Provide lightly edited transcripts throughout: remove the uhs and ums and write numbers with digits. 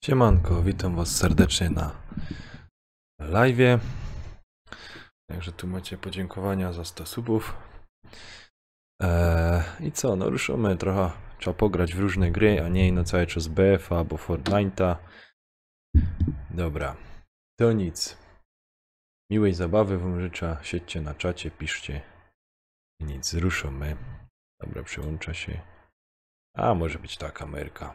Siemanko, witam was serdecznie na live'ie. Także tu macie podziękowania za 100 subów. I co, no ruszymy trochę. Trzeba pograć w różne gry, a nie no cały czas BF albo Fortnite'a. Dobra, to nic. Miłej zabawy wam życzę. Siedźcie na czacie, piszcie. I nic, ruszymy. Dobra, przyłącza się. A, może być ta kamerka.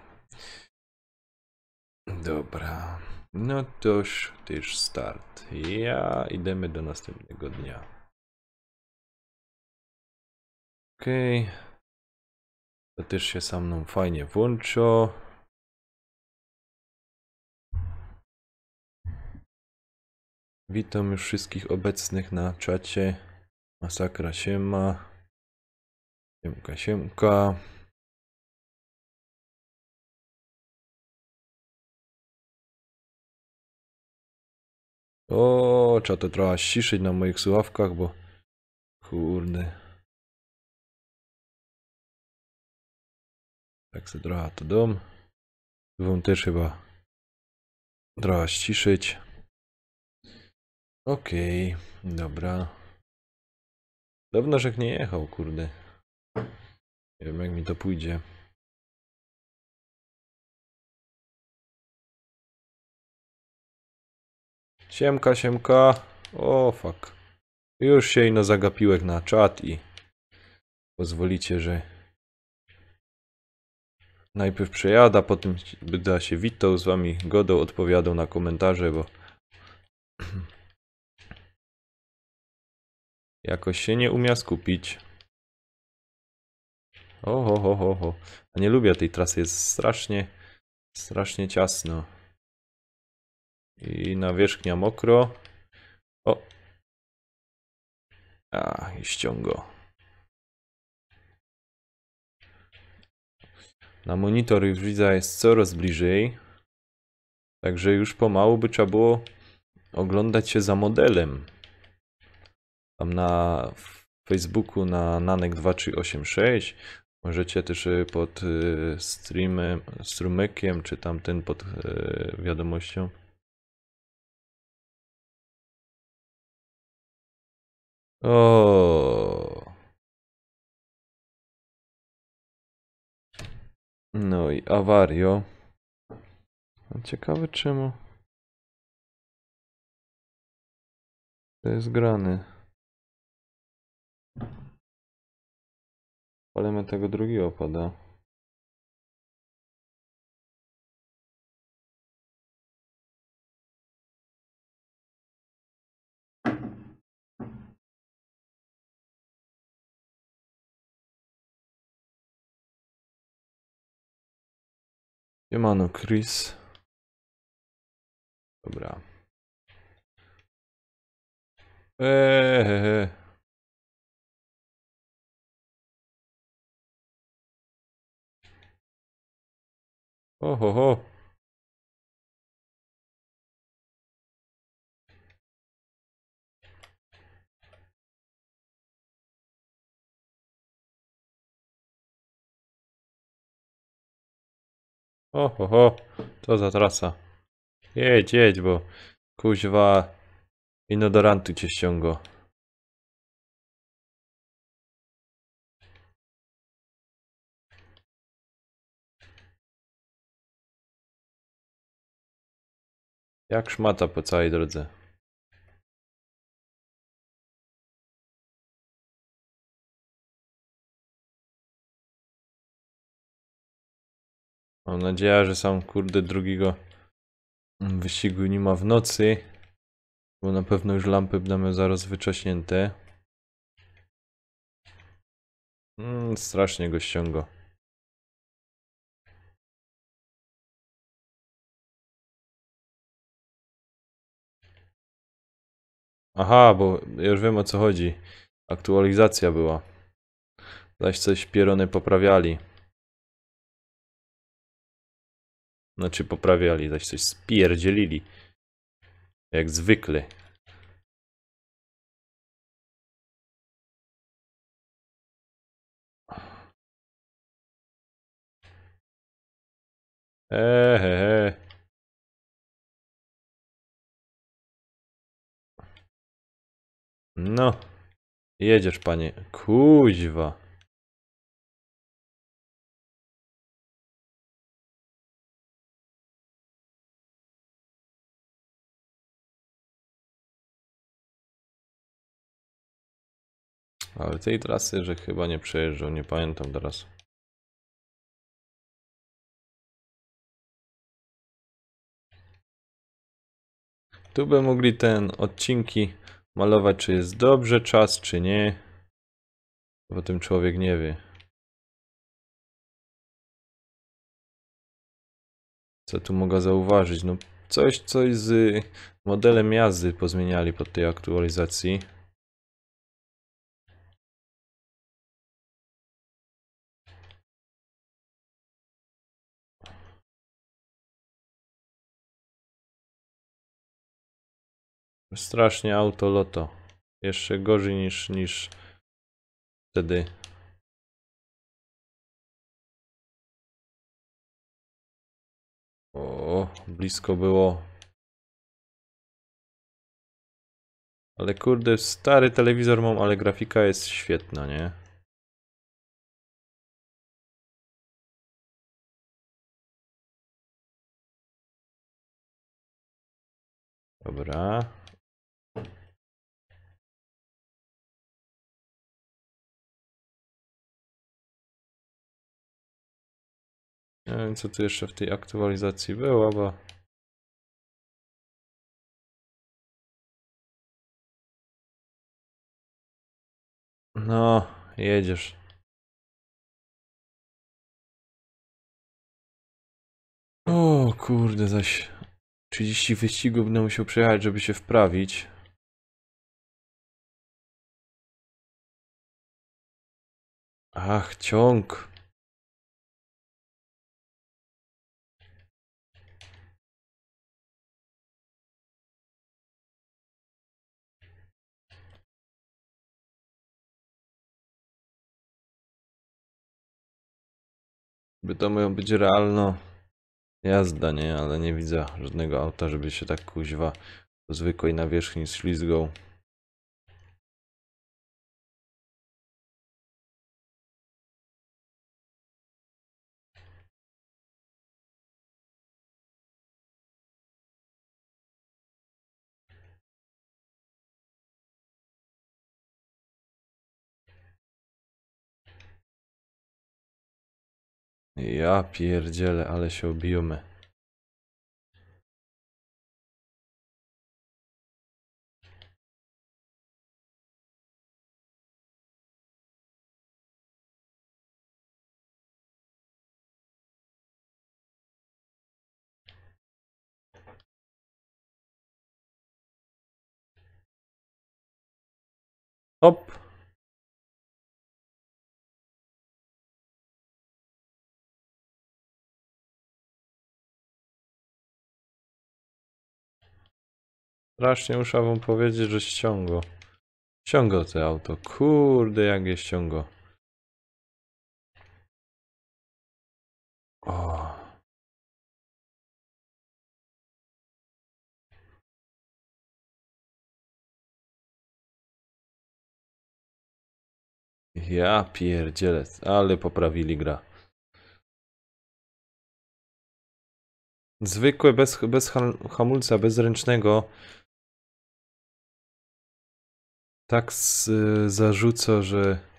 Dobra. No toż, też start. Ja idziemy do następnego dnia. Okej. To też się ze mną fajnie włącza. Witam już wszystkich obecnych na czacie. Masakra siema. Siemka, siemka. O, trzeba to trochę ściszyć na moich słuchawkach, bo kurde. Tak sobie trochę to dom. Wam też chyba trochę ściszyć. Okej, dobra. Dawno żech nie jechał, kurde. Nie wiem jak mi to pójdzie. Siemka, siemka. O, fuck. Już się ino zagapiłek na czat i pozwolicie, że najpierw przejada, potem będę się witał z wami, godą odpowiadał na komentarze, bo jakoś się nie umie skupić. Oho. A nie lubię tej trasy, jest strasznie ciasno. I nawierzchnia mokro. O! A, i ściągo. Na monitor już widzę jest coraz bliżej. Także już pomału by trzeba było oglądać się za modelem. Tam na Facebooku na Nanek2386 możecie też pod strumykiem, czy tamten pod wiadomością. O. No i awario. Ciekawe czemu to jest grane. Palemy tego drugiego pada. Siemano Chris. Dobra. Eee. Oho. Oho. Co za trasa. Jedź, bo kuźwa inodorantu cię ściągo. Jak szmata po całej drodze. Mam nadzieję, że sam kurde drugiego wyścigu nie ma w nocy. Bo na pewno już lampy będą zaraz wycześnięte. Strasznie go ściągo. Aha, bo już wiem o co chodzi. Aktualizacja była. Zaś coś pierony poprawiali. Znaczy poprawiali, zaś coś spierdzielili. Jak zwykle. Ehehe. No, jedziesz, panie. Kuźwa. Ale tej trasy, że chyba nie przejeżdżał, nie pamiętam teraz. Tu by mogli ten odcinki malować, czy jest dobrze czas, czy nie. Bo tym człowiek nie wie. Co tu mogę zauważyć? No coś z modelem jazdy pozmieniali pod tej aktualizacji. Strasznie auto loto. Jeszcze gorzej niż wtedy. O, blisko było. Ale kurde, stary telewizor mam, ale grafika jest świetna, nie? Dobra. Nie wiem, co tu jeszcze w tej aktualizacji było, bo... No, jedziesz. O kurde, zaś 30 wyścigów będę musiał przejechać, żeby się wprawić. Ach, ciąg. By to miała być realna jazda, nie? Ale nie widzę żadnego auta, żeby się tak kuźwa po zwykłej nawierzchni ślizgał. Ja pierdzielę, ale się obijemy. Hop! Strasznie muszę wam powiedzieć, że ściągo. Ściągo to auto. Kurde, jak je ściągo. O. Ja pierdzielę, ale poprawili gra. Zwykłe, bez hamulca, bez ręcznego. Tak zarzuca, że...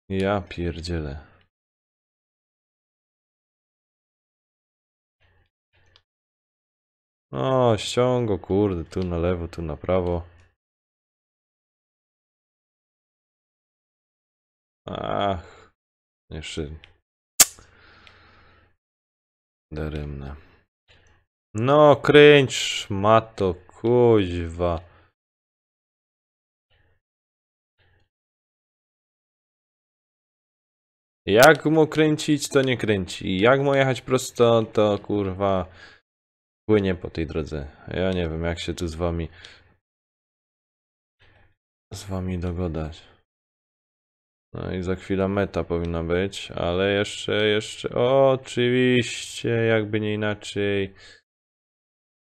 Ja pierdzielę. O, ściągo, kurde, tu na lewo, tu na prawo. Ach, jeszcze... Daremne. No, kręć, mato, kuźwa. Jak mu kręcić, to nie kręci. Jak mu jechać prosto, to kurwa płynie po tej drodze. Ja nie wiem, jak się tu z wami dogadać. No i za chwilę meta powinna być, ale jeszcze, oczywiście, jakby nie inaczej,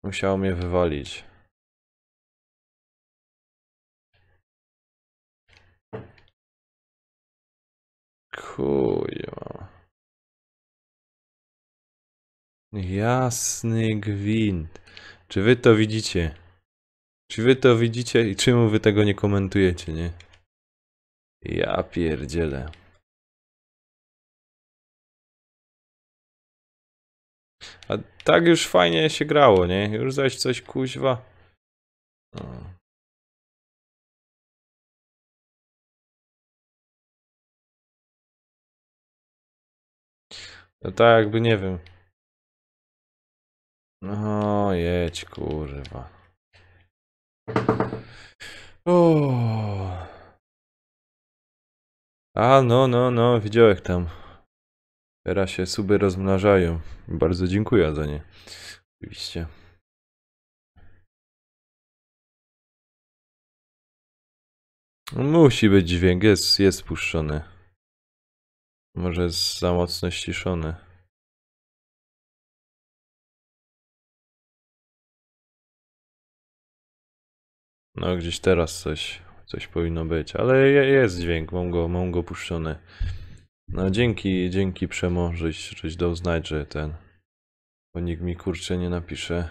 musiało mnie wywalić. Chujo. Jasny gwint. Czy wy to widzicie? Czy wy to widzicie i czemu wy tego nie komentujecie, nie? Ja pierdzielę. A tak już fajnie się grało, nie? Już zaś coś kuźwa. No. To tak jakby nie wiem. O, jedź, kurwa. O. A, no, widziałeś tam. Teraz się suby rozmnażają. Bardzo dziękuję za nie. Oczywiście. Musi być dźwięk, jest spuszczony. Może jest za mocno ściszony. No, gdzieś teraz coś powinno być, ale jest dźwięk, mam go puszczony. No, dzięki Przemo, żeś dał znać, że bo nikt mi kurczę nie napisze.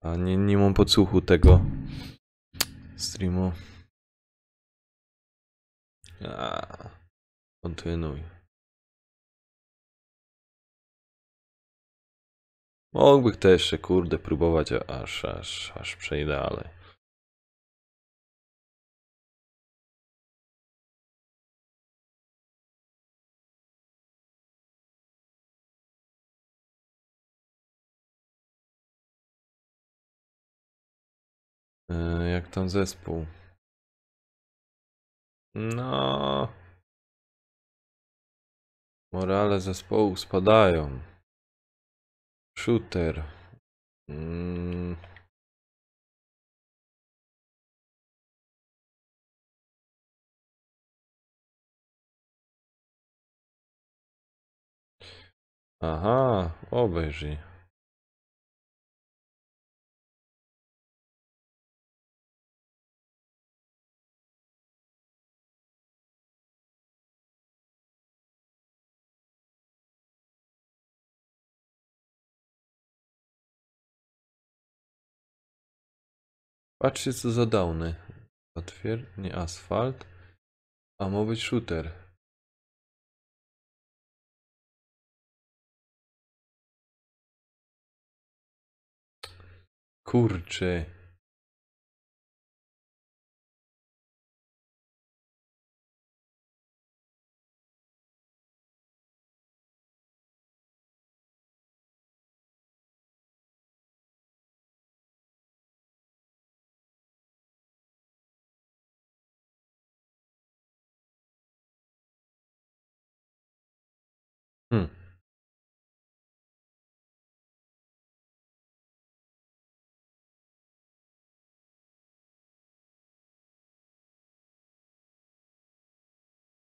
A nie mam podsłuchu tego streamu. Kontynuuj. Mógłbym też jeszcze, kurde, próbować, aż przejdę, ale... Jak tam zespół? No... Morale zespołu spadają. Shooter. Aha, obejrzyj. Patrzcie co za downy. Nie asfalt, a ma być shooter. Kurczę.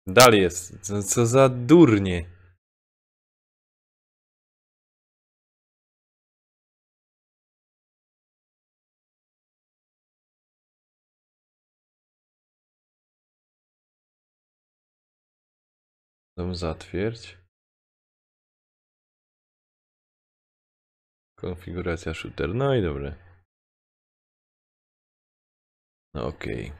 Dalej jest. Co za durnie. Dom zatwierdź. Konfiguracja shooter. No i dobre. No okej.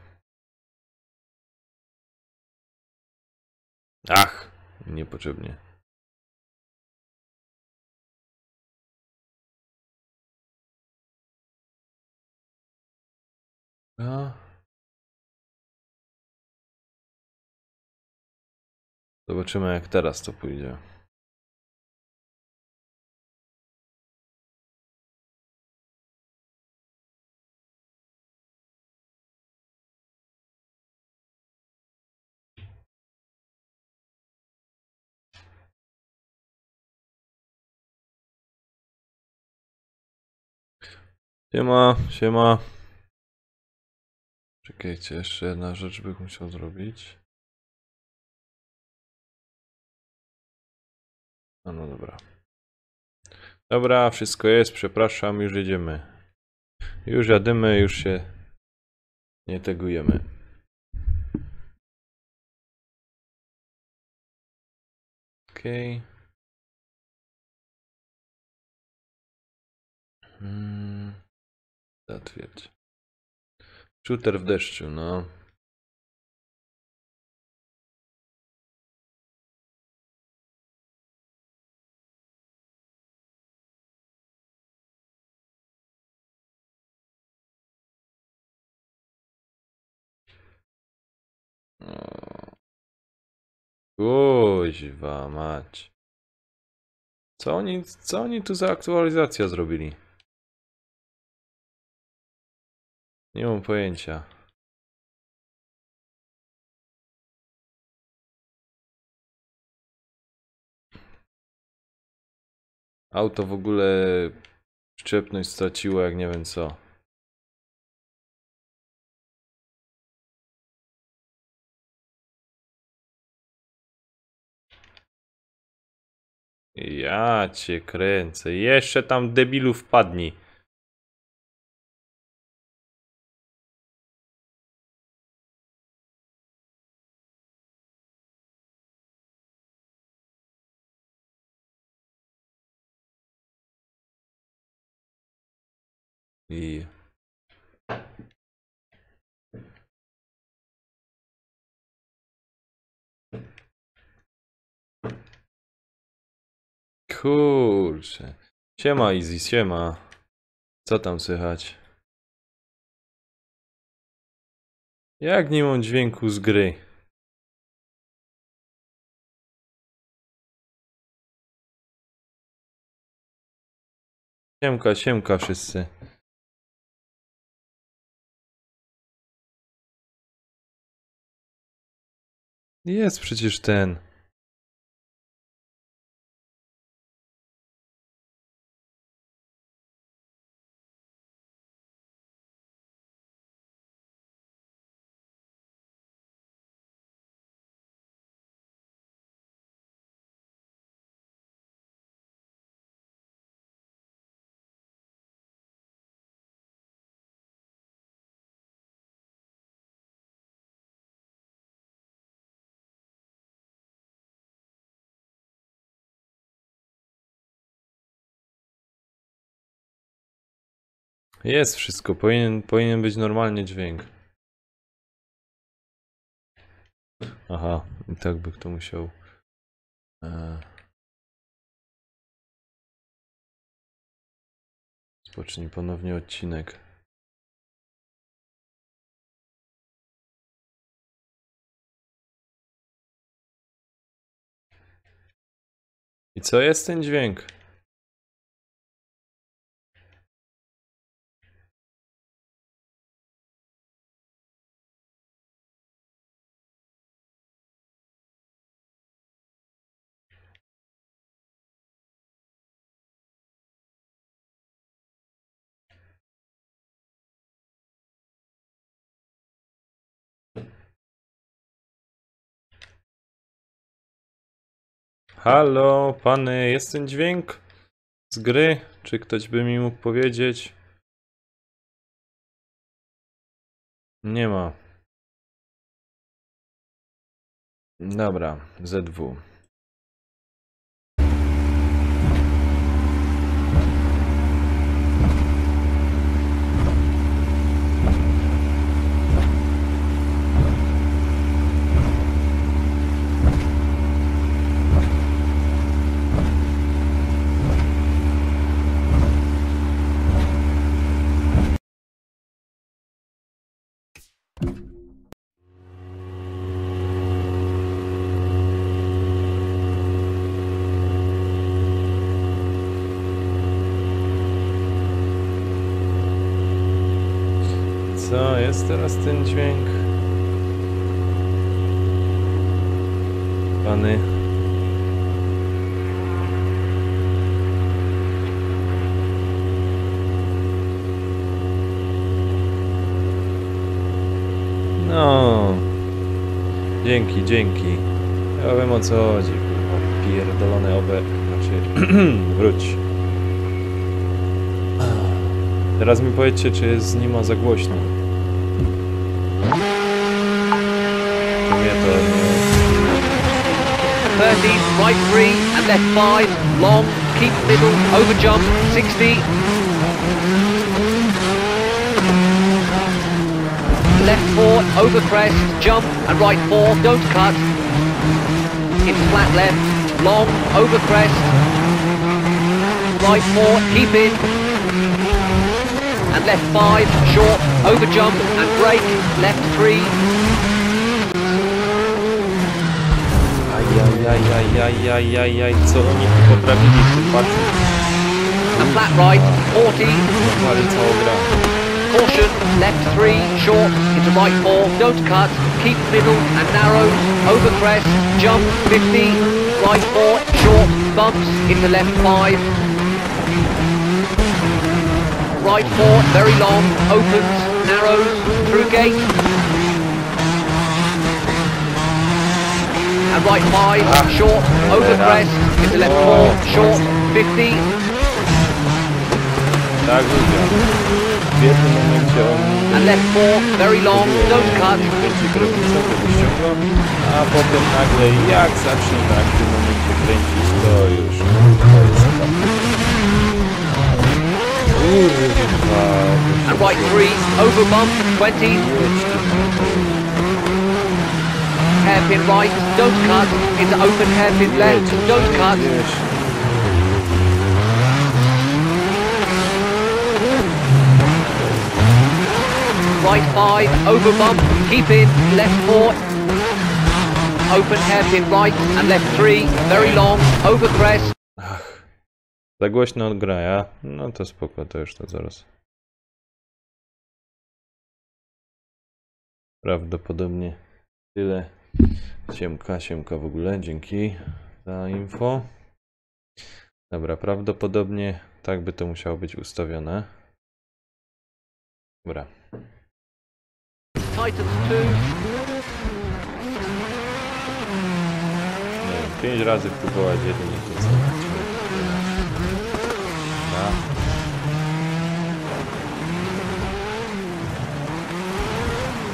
Ach, niepotrzebnie. A. Zobaczymy jak teraz to pójdzie. Siema. Czekajcie, jeszcze jedna rzecz bych musiał zrobić. No dobra. Dobra, wszystko jest, przepraszam, już jedziemy. Już jadymy, już się nie tegujemy. Okej. Zatwierdź. Shooter w deszczu, no. Kuźwa mać. Co oni tu za aktualizacja zrobili? Nie mam pojęcia. Auto w ogóle przyczepność straciło jak nie wiem co. Ja cię kręcę. Jeszcze tam debilu wpadni. I... Kurczę. Siema Easy, siema. Co tam słychać? Jak nie mam dźwięku z gry? Siemka, siemka wszyscy. Jest przecież ten. Jest wszystko, powinien być normalnie dźwięk. Aha, i tak by kto musiał. Spocznij ponownie odcinek. I co jest ten dźwięk? Halo, pany, jest ten dźwięk z gry? Czy ktoś by mi mógł powiedzieć? Nie ma. Dobra, ZW. Co jest teraz ten dźwięk? Pany. No. Dzięki, dzięki. Ja wiem o co chodzi. Pierdolone obe. Znaczy, wróć. Teraz mi powiedzcie, czy jest z nim za głośno. Czy mnie to nie... 30, right 3 and left 5, long, keep middle, over jump, 60. Left 4, over crest, jump and right 4, don't cut. Into flat left, long, over crest. Right 4, keep in. And left 5, short, over jump and brake, left 3. Ajajajajajajajaj, co oni tu poprawili w tym patchu? And flat right, 40. Ale cała gra. Caution, left 3, short, into right 4, don't cut, keep middle and narrow, over crest, jump, 50, right 4, short, bumps, into left 5. Right 4, very long, opens, narrows, through gate. And right 5, short, over crest, into left 4, short, 50. Tak, ludzie. W jednym momencie on... And left 4, very long, don't cut. A potem nagle jak zacznie tak w tym momencie kręcić, to już to jest kurwa. And right 3, over bump, 20. Hairpin right, don't cut, into open hairpin left, don't cut. Right 5, over bump, keep in, left 4. Open hairpin right and left 3, very long, over crest. Ach, za głośno gra, ja? No to spoko, to już to zaraz. Prawdopodobnie tyle. Siemka w ogóle, dzięki za info. Dobra, prawdopodobnie tak by to musiało być ustawione. Dobra. Titans 2. Nie wiem, 5 razy próbować jeden i to co. Dobra.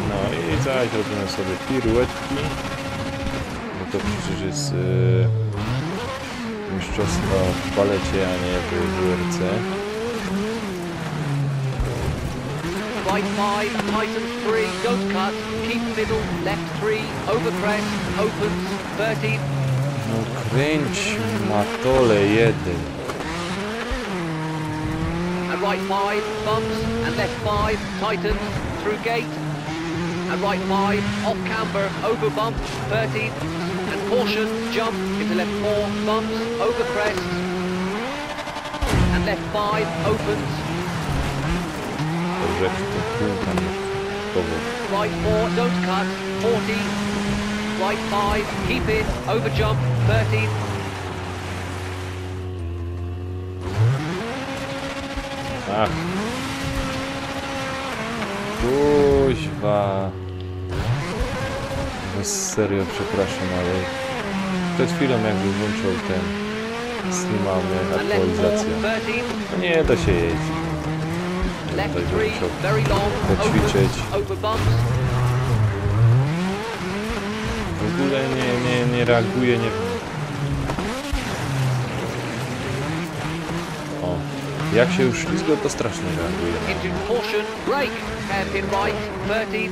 No i zaraz robimy sobie piruetki. Bo to przecież jest mistrzostwo w balecie, a nie w WRC. Right 5, Titans 3, don't cut, keep middle, left 3, over crest, opens, 30. No kręć matole jeden. And right 5, bumps, and left 5, Titans, through gate. And right 5, off camber, over bump, 30. And caution, jump, into left 4, bumps, over crest. And left 5, opens. Right 4, don't cut, 40. Right 5, keep in, over jump, 30. Ach. Kuźwa. No serio, przepraszam, ale przed chwilą jakby włączył ten streamamy aktualizację. No nie da się jeździć. Left 3, very long, poćwiczyć. over bumps. W ogóle nie reaguje, nie wiem. O, jak się już ślizgo, to strasznie reaguje. Engine caution, brake, hairpin right, 30.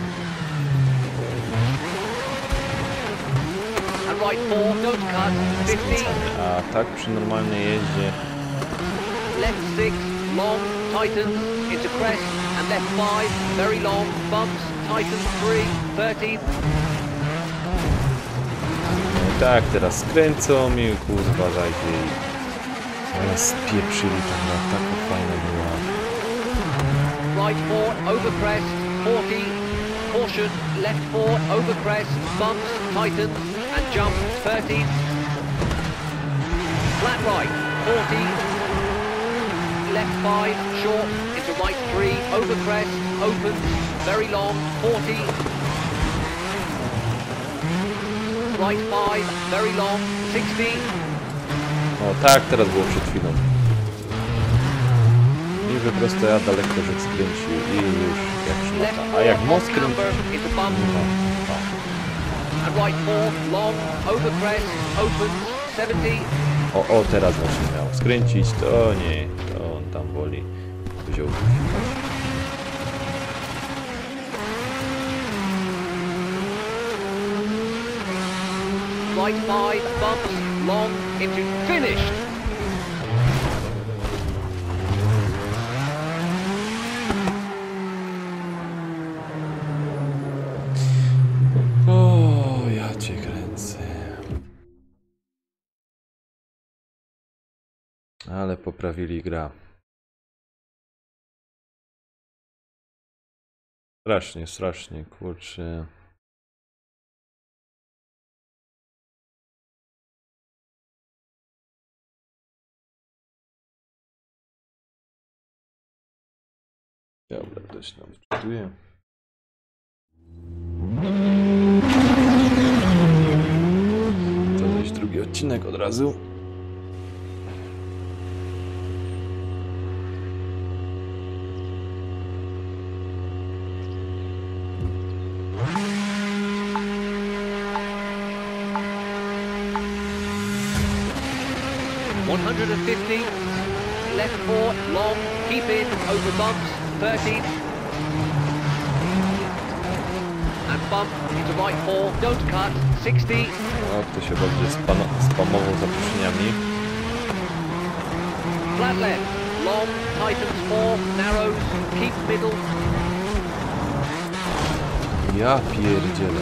And right 4, don't cut, 50. A tak przy normalnej jeździe. Left 6, long, tightens, into crest, and left 5, very long, bumps, tightens 3, 30. Tak, teraz skręcą i kurwa zajdzie i teraz spieprzyli tam na taką fajną była. Right 4, over crest, 40. Caution, left 4, over crest, bumps, tightens, and jump, 30. Flat right, 40. Left 5, short, into right 3, over crest, opens, very long, 40. Right 5, very long, 60. O tak, teraz było przed chwilą. I po prostu ja daleko rzecz skręcił i już jak szmata. A jak most kręci... and right 4, long, over crest, opens, 70. O, teraz właśnie miał skręcić, to nie, to on tam woli wziął. Right 5, bumps, long, into finished. O, ja cię kręcę. Ale poprawili gra. Strasznie, strasznie, kurczę. Dobra, też nam wczytuję. To jest drugi odcinek od razu. Left 4, long, keep in, over bumps, 30. And bump into right 4, don't cut, 60. O, kto się będzie spamował zaproszeniami. Flat left, long, tightens 4, narrows, keep middle. Ja pierdzielę.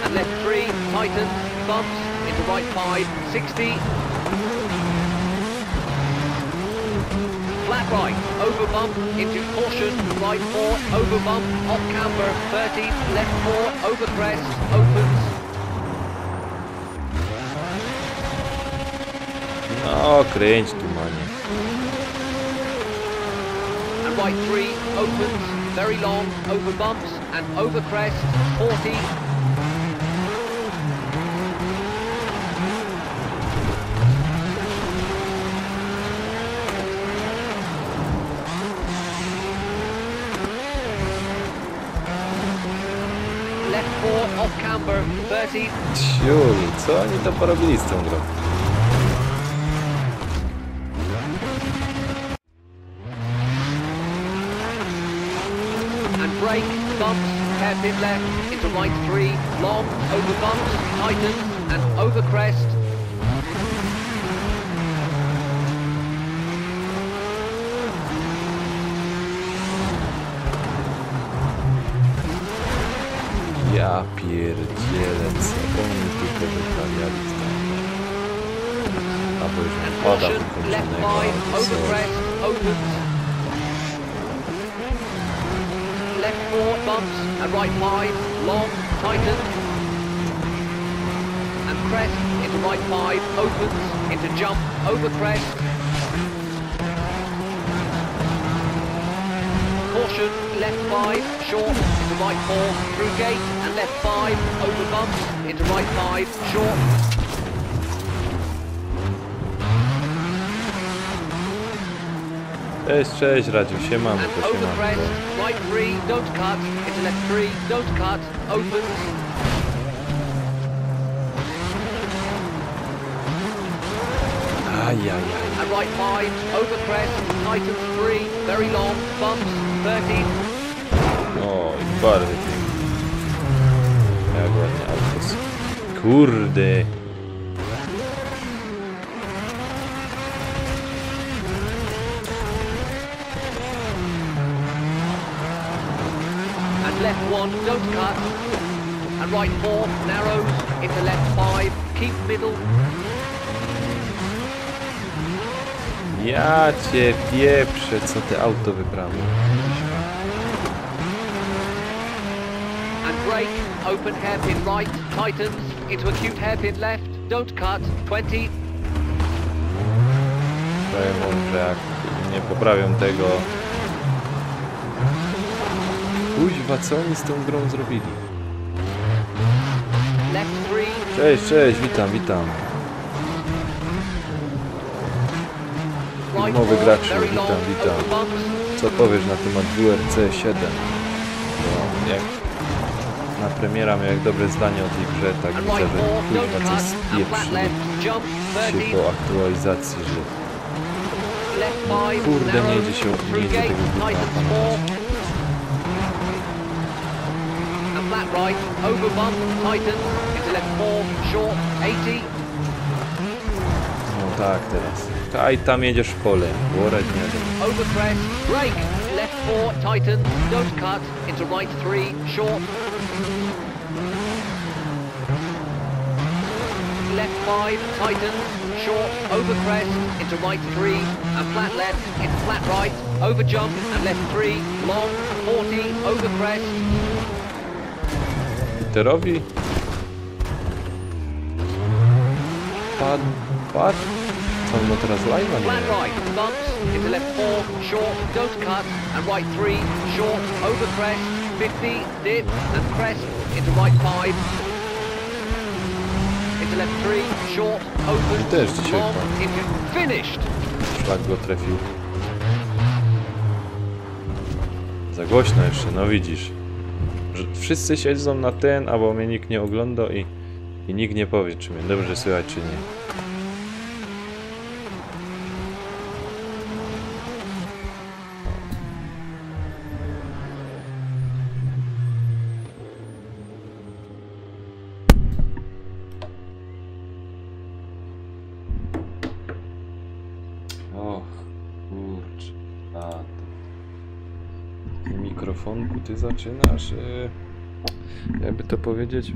And left 3, tightens, bumps, into right 5, 60. Flat right, over bump, into caution, right 4, over bump, off camber, 30, left 4, over crest, opens. No, kręć tu, manie. And right 3, opens, very long, over bumps, and over crest, 40. Left 4, off camber, 30. Ciul, co oni to porobili z tą grą? And brake, bumps, hairpin left, into right 3, long, over bumps, tightens, and over crest. Ja pierdzielę, co oni tylko wyprawiali z tym. Albo już And pada caution, left wykończonego, 5, ale over co? crest, opens. Left 4, bumps, and right 5, long, tightens. And crest, into right 5, opens, into jump, over crest. Caution, left 5, short, into right 4, through gate, and left 5, over bumps, into right 5, short. Cześć, Radziu, siemano, And to over siemanko. crest, right 3, don't cut, into left 3, don't cut, opens. Ajajaj. And right 5, over crest, tightens 3, very long, bumps, 30. O, i bardzo pięknie. Jak ładnie autos. Kurde. And left 1, don't cut. And right 4, narrows, into left 5, keep middle. Ja cię pieprzę, co te auto wyprawiło. And brake, open hairpin right, tightens, into acute hairpin left, don't cut, 20. Powiem wam, że jak nie poprawią tego... Kuźwa, co oni z tą grą zrobili? Left 3, Cześć, witam. right Nowy 4, gracz, very long, witam. over bumps. Co powiesz na temat WRC 7? No, jak na premiera miał jak dobre zdanie o tej grze, tak And widzę, right że 4, kurwa don't coś cut, and flat spieprzyli left, jump, się 30, po aktualizacji, że left 5, kurde, nie narrow, idzie się, nie through idzie gate, tego kurwa tightens 4, opanować. and flat right, over bump, tightens, into left 4, short, 80, No tak, teraz. Kaj, tam jedziesz w pole, worek nie wiem. over crest, brake, left 4, tightens, don't cut, into right 3, short, left 5, tightens, short, over crest, into right 3, and flat left, into flat right, over jump, and left 3, long, 40, over crest, Peterowi padł. Co on ma teraz live'a? Nie flat wiem. right, bumps, into left 4, short, don't cut, and right 3, short, over crest, 50, dip, and crest, into right 5, into left 3, short, open, I też dzisiaj long, padł. into finished. Szlak go trafił. Za głośno jeszcze, no widzisz. Że wszyscy siedzą na ten, albo mnie nikt nie ogląda i nikt nie powie, czy mnie dobrze słychać, czy nie. Och, kurczę. A, to mikrofonku ty zaczynasz, jakby to powiedzieć,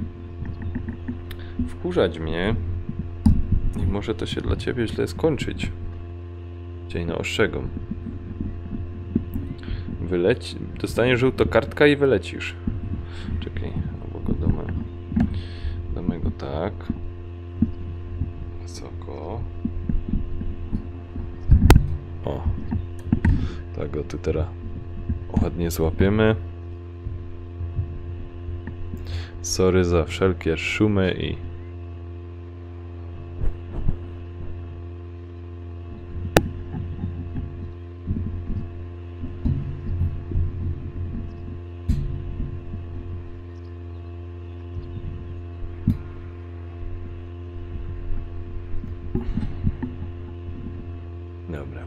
wkurzać mnie i może to się dla ciebie źle skończyć. Cię no ostrzegam. Dostaniesz żółtą kartkę i wylecisz. Czekaj, albo go damy go tak. Wysoko. O. Tak go tu teraz ładnie złapiemy. Sorry za wszelkie szumy i... Dobra.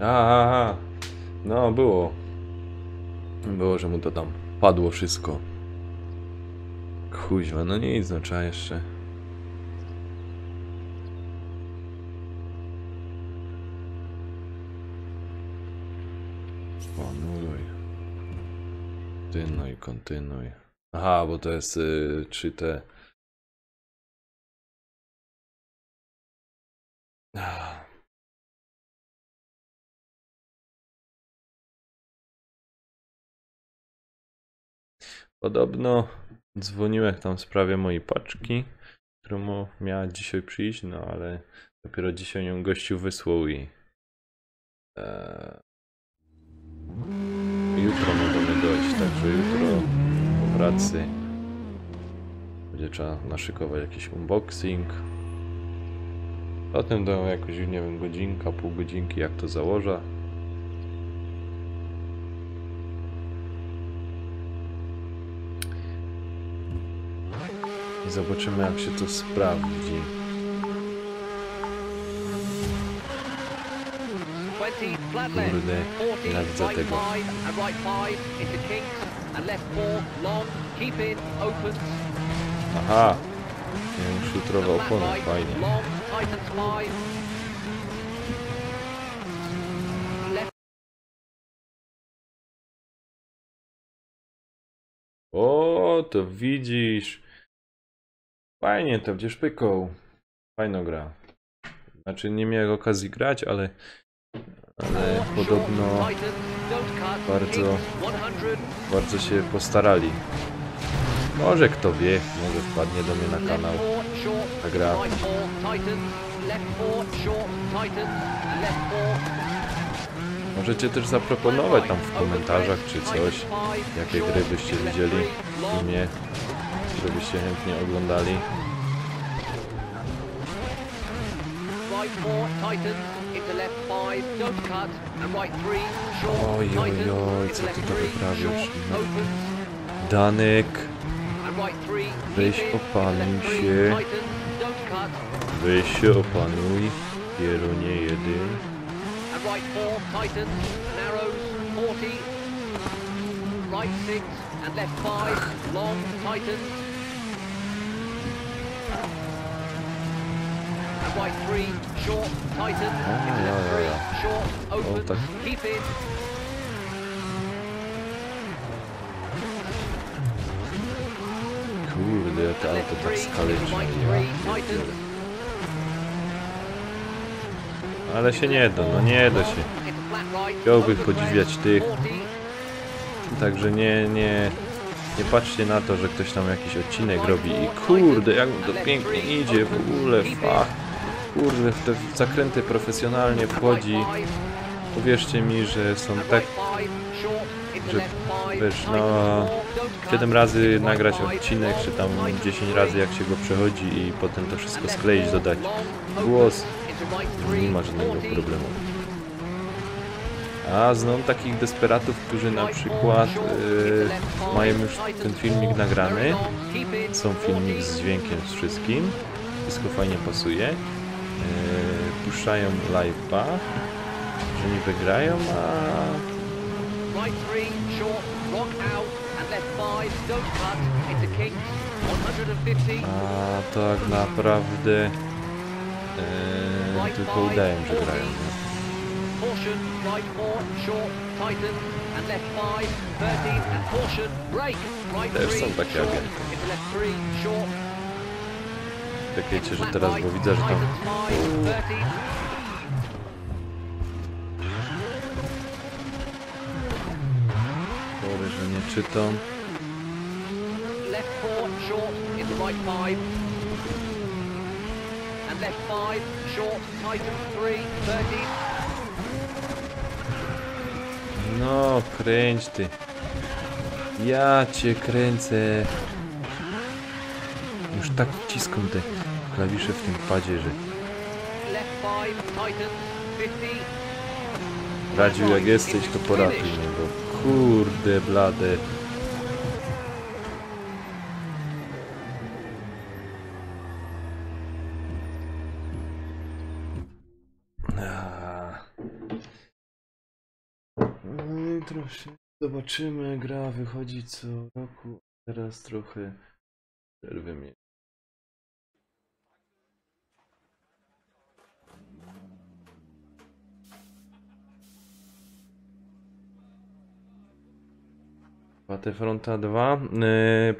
Aha, no było, że mu to tam padło wszystko. Kuźwa, no nic, no trzeba jeszcze. Anuluj. Kontynuuj. Aha, bo to jest 3T. Podobno dzwoniłem tam w sprawie mojej paczki, którą miała dzisiaj przyjść, no ale dopiero dzisiaj ją gościu wysłał i jutro możemy dojść, także jutro po pracy będzie trzeba naszykować jakiś unboxing. Potem do jakoś, nie wiem, godzinka, pół godzinki, jak to założę. I zobaczymy, jak się to sprawdzi. 20, flat left, Kurde, 40, nienawidzę right tego. 5, and right 5, into kinks, and left 4, long, keep in, opens, Aha! Nie wiem, szutrowa and flat opona, right, fajnie. long, tightens 5, left, O, to widzisz. Fajnie, to będziesz pykał. Fajna gra. Znaczy, nie miałem okazji grać, ale podobno tightens, don't cut, bardzo- kinks, 100, bardzo się postarali. Może kto wie, może wpadnie do mnie na left kanał 4, short, ta gra. right 4, tightens, left 4, short, tightens, and left 4, Możecie też zaproponować tam w komentarzach czy coś, jakie gry byście widzieli w filmie, żebyście chętnie oglądali. right 4, tightens, into left 5, don't cut, and right 3, short, Oj, oj, tightens, oj, into co left ty to 3, wyprawiasz? short, opens, Danek, and right 3, weź keep in, into opanuj left 3, się. tightens, don't cut, Weź się opanuj, kierunie 1. and right 4, tightens, narrows, 40, right 6, and left 5, long, tightens, and right 3, short, tightens, into left 3, short, opens, tak. keep in, Kurde, te and auto left tak 3, skaleczy. into right 3, tightens, Ale się nie da, no nie da się. into flat right, Chciałbym over podziwiać crest, tych. 40, Także nie patrzcie na to, że ktoś tam jakiś odcinek robi i kurde, jak mu to pięknie idzie w ogóle, kurde, w te zakręty profesjonalnie wchodzi. Uwierzcie mi, że są tak, że wiesz, no 7 razy nagrać odcinek, czy tam 10 razy jak się go przechodzi i potem to wszystko skleić, dodać głos, nie ma żadnego problemu. A znam takich desperatów, którzy na przykład mają już ten filmik nagrany, są filmik z dźwiękiem, z wszystkim, wszystko fajnie pasuje, puszczają live'a, że niby grają, a tak naprawdę tylko udają, że grają. Nie? Caution, right 4, short, tighten, and left 5, 13, and caution, brake, right Też 3, są takie short, agenty. into left 3, short, Tak wiecie, że flat teraz, right, bo widzę, że tam tightens 5, 13, sorry, że nie czytam. left 4, short, into right 5, and left 5, short, tighten 3, 13, No, kręć ty. Ja cię kręcę. Już tak wciskam te klawisze w tym padzie, że left 5, tighten 50, Radziu, jak jesteś, to poratuj mnie, bo kurde blade. No i troszkę zobaczymy, gra wychodzi co roku, teraz trochę przerwy mnie. Battlefronta 2,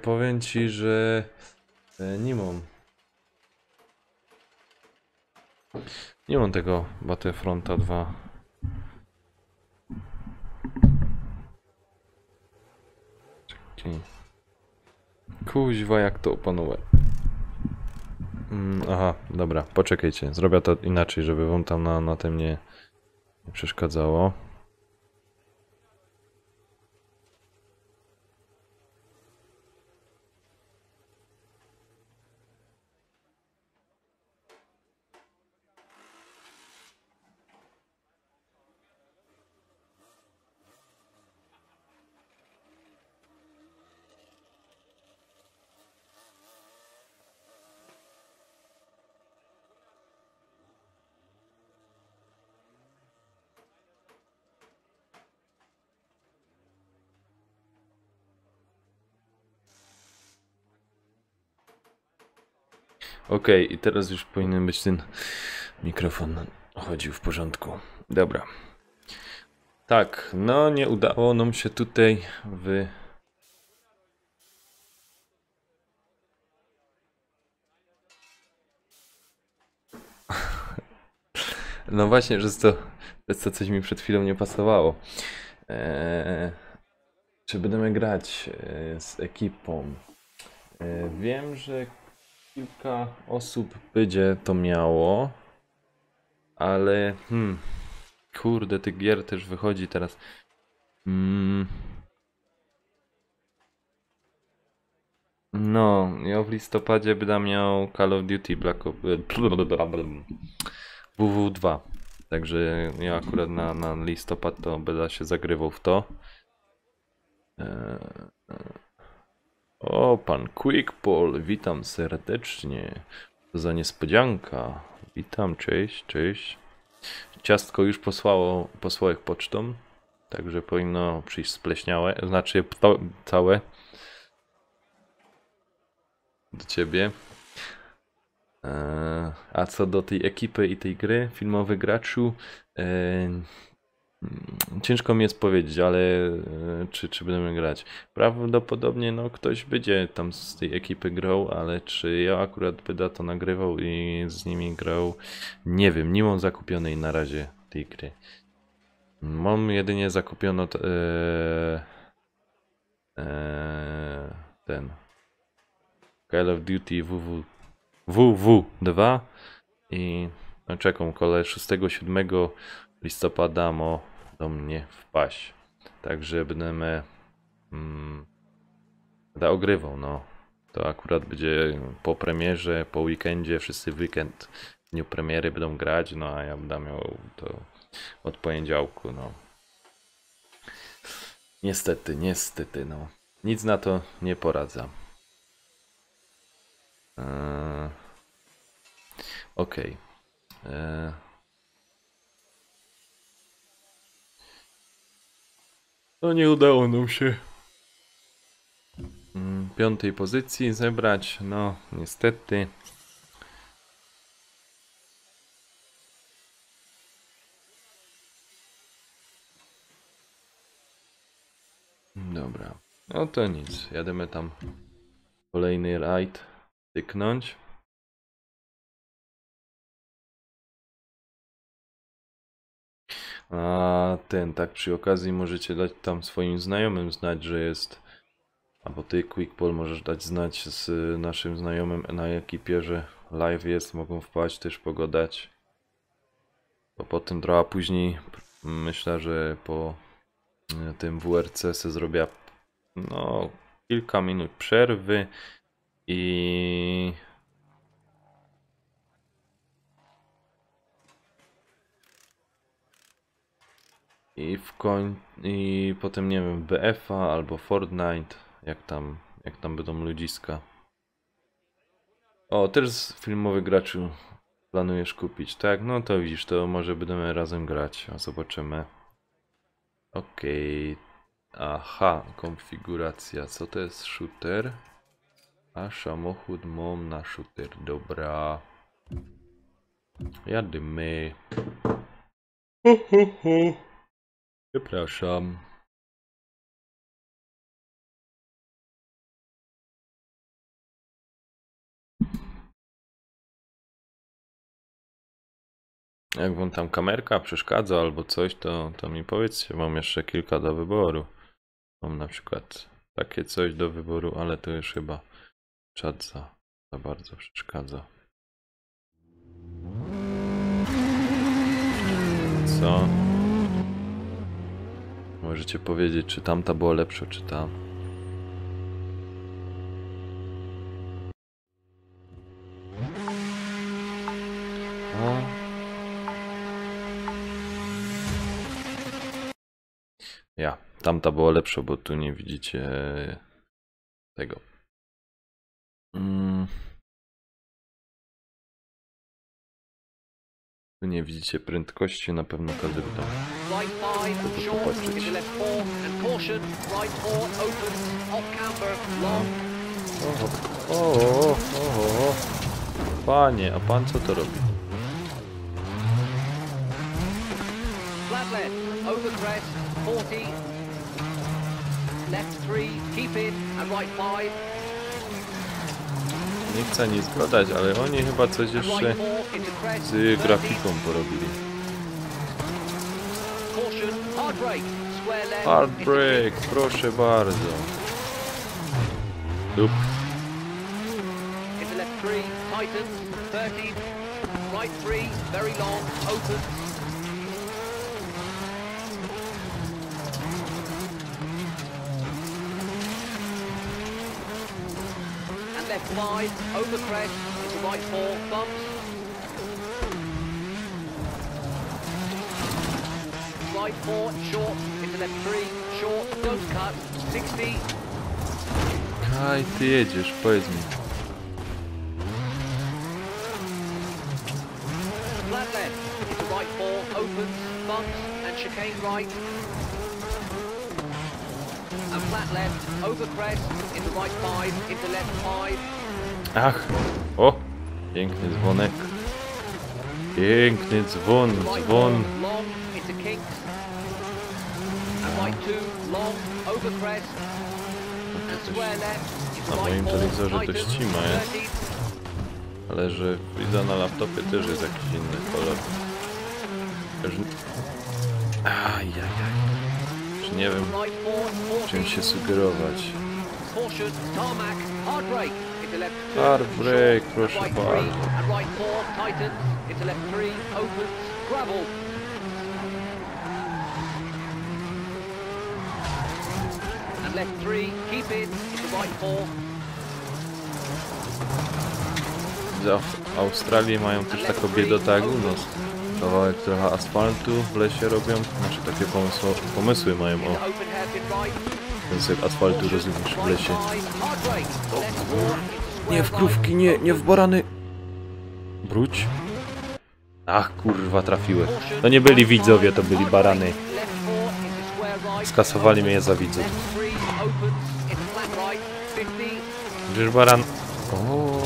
powiem ci, że nie mam tego Battlefronta 2. Czekaj. Kuźwa, jak to opanować. Aha, dobra, poczekajcie, zrobię to inaczej, żeby wam tam na tym nie przeszkadzało. Okej, i teraz już powinien być ten mikrofon chodził w porządku. Dobra. Tak, no nie udało nam się tutaj No właśnie, że to coś mi przed chwilą nie pasowało. Czy będziemy grać z ekipą? Wiem, że kilka osób będzie to miało, ale kurde, tych gier też wychodzi teraz. No, ja w listopadzie będę miał Call of Duty Black Ops WW2. Także ja akurat na listopad to będę się zagrywał w to. O, pan Quickpol, witam serdecznie. Co za niespodzianka. Witam, cześć, cześć. Ciastko już posłałeś pocztą, także powinno przyjść spleśniałe, znaczy całe do ciebie. A co do tej ekipy i tej gry, filmowy graczu, ciężko mi jest powiedzieć, ale czy będziemy grać. Prawdopodobnie no ktoś będzie tam z tej ekipy grał, ale czy ja akurat będę to nagrywał i z nimi grał, nie wiem, nie mam zakupionej na razie tej gry. Mam jedynie zakupiono ten Call of Duty WW2 i no, czekam, kole 6-7 listopada ma do mnie wpaść. Także będę ogrywał, no. To akurat będzie po premierze, po weekendzie, wszyscy w weekend w dniu premiery będą grać, no a ja będę miał to od poniedziałku, no. Niestety, no. Nic na to nie poradzę. Okej. No nie udało nam się 5. pozycji zebrać, no niestety. Dobra, no to nic, jademy tam kolejny rajd tyknąć. A tak przy okazji możecie dać tam swoim znajomym znać, że jest, albo ty Quickpol możesz dać znać z naszym znajomym na ekipie, że live jest, mogą wpaść też pogadać. Bo potem trochę później myślę, że po tym WRC se zrobię no kilka minut przerwy i i potem nie wiem, BF-a albo Fortnite, jak tam będą ludziska. O, też filmowy graczu planujesz kupić, tak? No to widzisz, to może będziemy razem grać, a zobaczymy. Okej. Aha, konfiguracja, co to jest shooter? A samochód mam na shooter, dobra. Jadymy. Przepraszam. Jak wam tam kamerka przeszkadza albo coś, to mi powiedzcie, mam jeszcze kilka do wyboru. Mam na przykład takie coś do wyboru, ale to już chyba czat za bardzo przeszkadza. Co? Możecie powiedzieć, czy tamta była lepsza, czy ta? Tamta była lepsza, bo tu nie widzicie tego. Tu nie widzicie prędkości, na pewno każdy by tam popatrzeć. O, panie, a pan co to robi? Nie chcę nic gadać, ale oni chyba coś jeszcze z grafiką porobili. Hard break, proszę bardzo. Dup. Left 5, over crest, into right 4, bumps. right 4, short, into left 3, short, don't cut, 60, Kaj, ty jedziesz, powiedz mi. flat left, into right 4, opens, bumps, and chicane right. And flat left, over crest, into right 5, into left 5. Ach, o, piękny dzwonek. Piękny dzwon, Right dzwon. 4, long, into kinks. And right 2, long, over crest. And square left, into Na moim right 4, telewizorze to tightens, ścima jest. 30. Ale że widzę na laptopie też jest jakiś inny kolor. Ajajaj. Czy nie wiem Right 4, czym 40. się sugerować. Caution, tarmac, hard brake, into left 2, Hard brake, short, proszę and right 3, bardzo. and right 4, tightens, into left 3, opens, gravel. And left 3, keep in, into right 4, W Australii mają też taką biedotę jak u nas. Kawałek trochę asfaltu w lesie robią. Znaczy takie pomysły mają o into open hairpin right, ten sobie asfaltu rozumiesz w right lesie. 5, hard brake, left 4, into square Nie w krówki, nie, nie w barany. Wróć. Ach kurwa, trafiłem. To nie byli widzowie, to byli barany. left 4, into square right, Skasowali mnie za widzów. left 3, opens, into flat right, 50, Gdzież baran... O, no, dobra.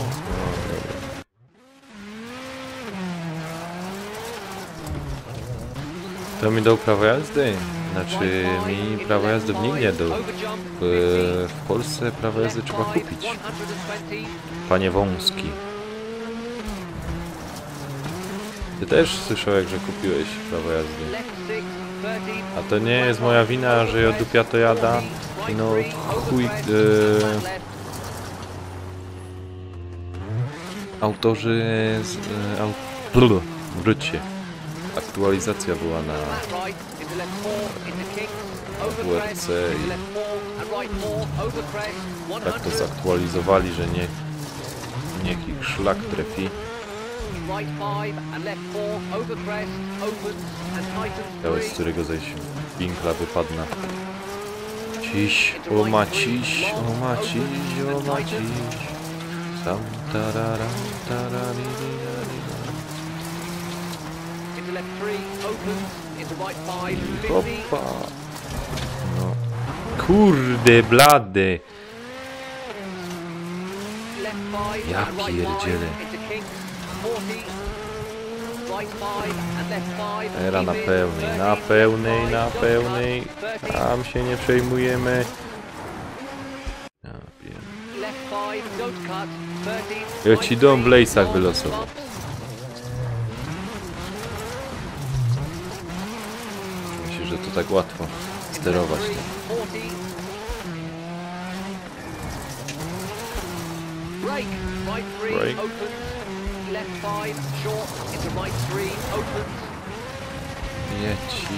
To mi dał prawo jazdy. Znaczy mi prawo jazdy nikt nie dał. W Polsce prawo jazdy trzeba kupić. Panie Wąski. Ty też słyszałeś, że kupiłeś prawo jazdy. A to nie jest moja wina, że ja dupia to jada. No chuj... autorzy z... wróćcie. Aktualizacja była na WRC i tak to zaktualizowali, że niech ich szlak trafi. Teraz z którego zaś winkla wypadna. Ciś, o maciś, o maciś, o maciś. Sam tararam, tararirirarira. Hopa. No. Kurde blady. Ja pierdzielę. Era na pełnej, na pełnej, na pełnej. Tam się nie przejmujemy. Ja ja ci dom w lejsach wylosował. Myślę, że to tak łatwo sterować tym. Break.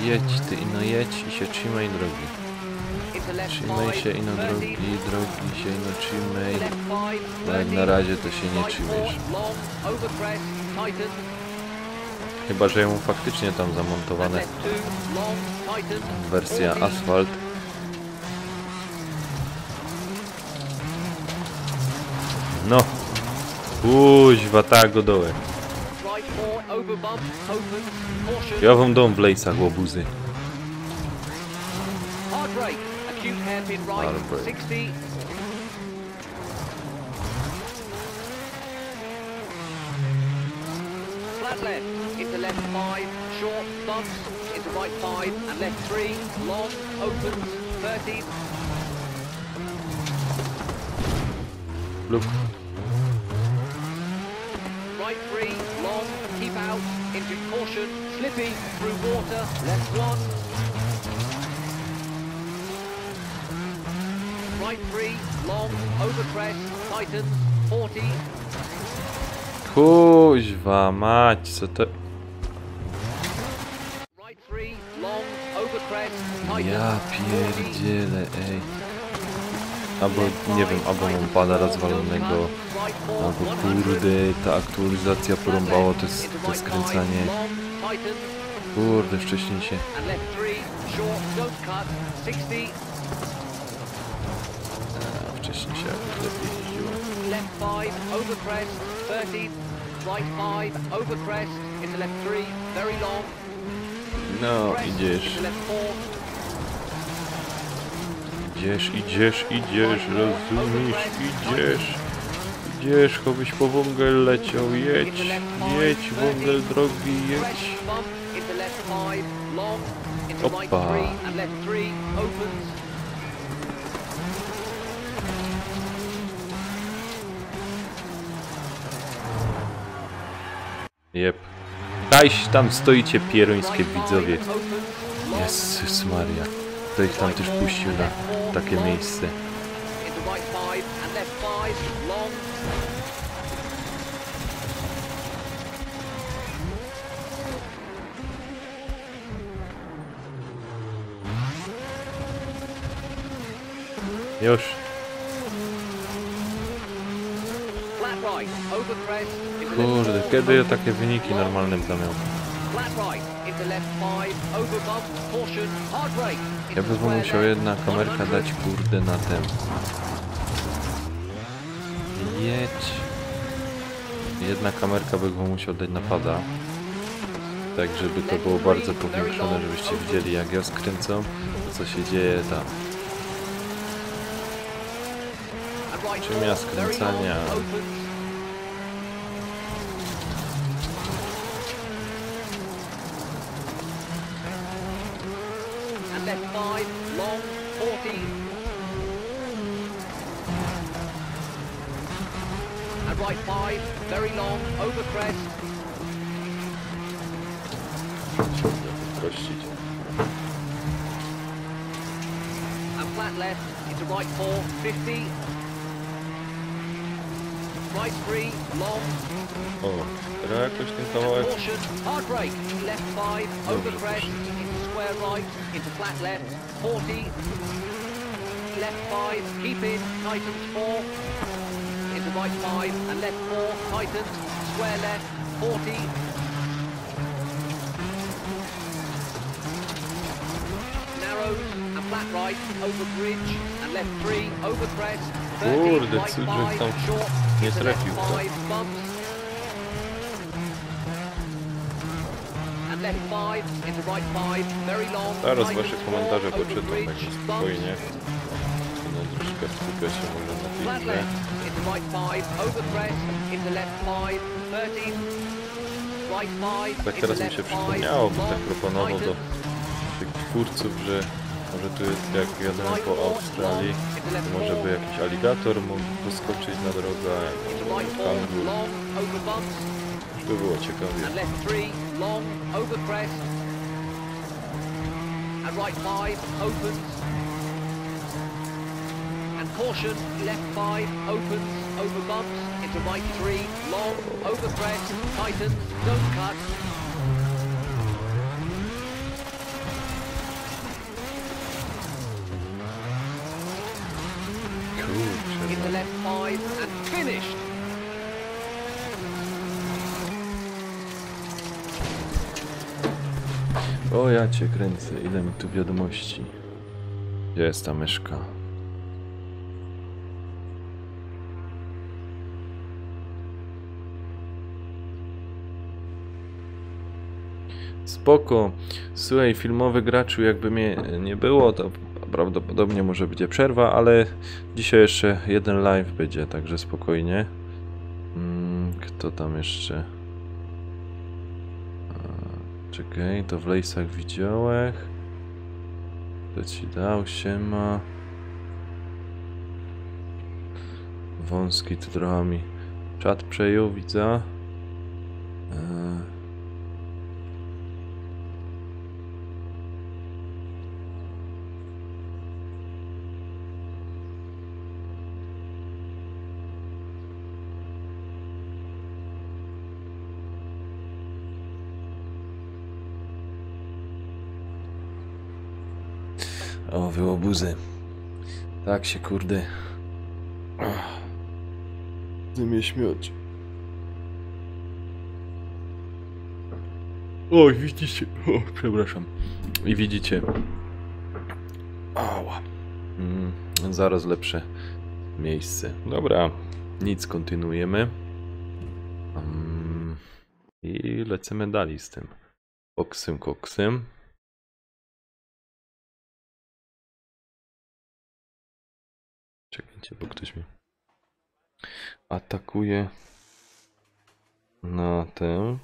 Jedź ty, no jedź i się trzymaj drogi. Trzymaj się ino drogi się ino trzymaj. Bo jak na razie to się nie trzymasz. Chyba, że ją faktycznie tam zamontowane wersja asfalt. No. Kuźwa, tak go dołek. Ja wam dom w lejsach, łobuzy. Hard brake, acute hairpin Hard right, brake. 60. Flat left, into left 5, short, bumps, into right 5, and left 3, long, opens, 30. Lub. Right 3, long, keep out, into caution, slippy, through water, left 1. Right 3, long, over crest, tightens, 40. Kuźwa mać, co to... Right 3, long, over crest, tightens, Ja pierdzielę, ej. Albo, nie wiem, albo mam pada rozwalonego, albo kurde, ta aktualizacja porąbała to skręcanie. Kurde, wcześniej się... And left 3, short, don't cut, 60. Wcześniej się jakoś lepiej jeździło. Left 5, over crest, 30. Right 5, over crest, into left 3, very long. No, Crest, idziesz. into left 4. Idziesz, rozumiesz, idziesz, chobyś po wągel leciał, jedź, wągel drogi, jedź. Crest, bump, into left 5, long, into right Opa. 3, and left 3, opens. Jep. Kaś tam stoicie pierońskie Right widzowie. 5, opens, long, Jezus Maria. To ich tam też puścił na takie miejsce. into right 5, and left 5, long. Już. Flat right, over crest, into left Kurde, 4, kiedy ja opens, takie wyniki long. normalne będę miał? Flat right, into left 5, over bump, caution, hard brake. Ja into bym square musiał left, jedna kamerka 100. dać kurde na ten. Jedź. Jedna kamerka by go musiał dać na pada. Tak, żeby to było bardzo powiększone, żebyście widzieli jak ja skręcam, to co się dzieje tam. And right Czym ja 4, very skręcania? long, opens. And left 5, long, 40. And right 5, very long, over crest. Prościć. And flat left, into right 4, 50. Right 3, long, O, teraz jakoś ten and kawałek. caution, hard brake. Left 5, over crest, into square right, into flat left, 40. Left 5, keep in, tightens 4. Into right 5, and left 4, tightens, square left, 40. Narrows, and flat right, over bridge, and left 3, over crest, 30, Kurde, right cud, że 5, tam short, nie into left trafił to. 5, bumps. And left 5, into right 5, very long, Zaraz tightens wasze komentarze 4, over poczytam, bridge, tak bumps. spokojnie. No troszkę skupię się może na tej Flat grze. left, into right 5, over crest, into left 5, 30. Right 5, Tak into teraz mi left się 5, przypomniało, bo tak long, proponował do tightens. tych twórców, że może tu jest jak jadę po Australii, to może by jakiś aligator mógł poskoczyć na drogę, Into może right 4, kangur, long, over bumps. by było ciekawie. And left 3, long, over crest. And right 5, opens. And caution, left 5, opens, over bumps. Into right 3, long, over crest, tightens, don't cut. Kurczę, Into left 5, and finished. o ja cię kręcę, ile mi tu wiadomości. Gdzie jest ta myszka? Spoko. Słuchaj, filmowy graczu, jakby mnie nie było, to prawdopodobnie może będzie przerwa, ale dzisiaj jeszcze jeden live będzie, także spokojnie. Kto tam jeszcze? Czekaj, to w lejsach widziałeś. To ci dał się ma. Wąski tu trochę mi czat przejął, widzę. O, wyłobuzy. Tak się kurde. Chcę mnie śmiać. O, widzicie. O, przepraszam. I widzicie. Ała. Zaraz lepsze miejsce. Dobra. Nic, kontynuujemy. I lecimy dalej z tym. Koksem. Czekajcie, bo ktoś mnie atakuje na tę.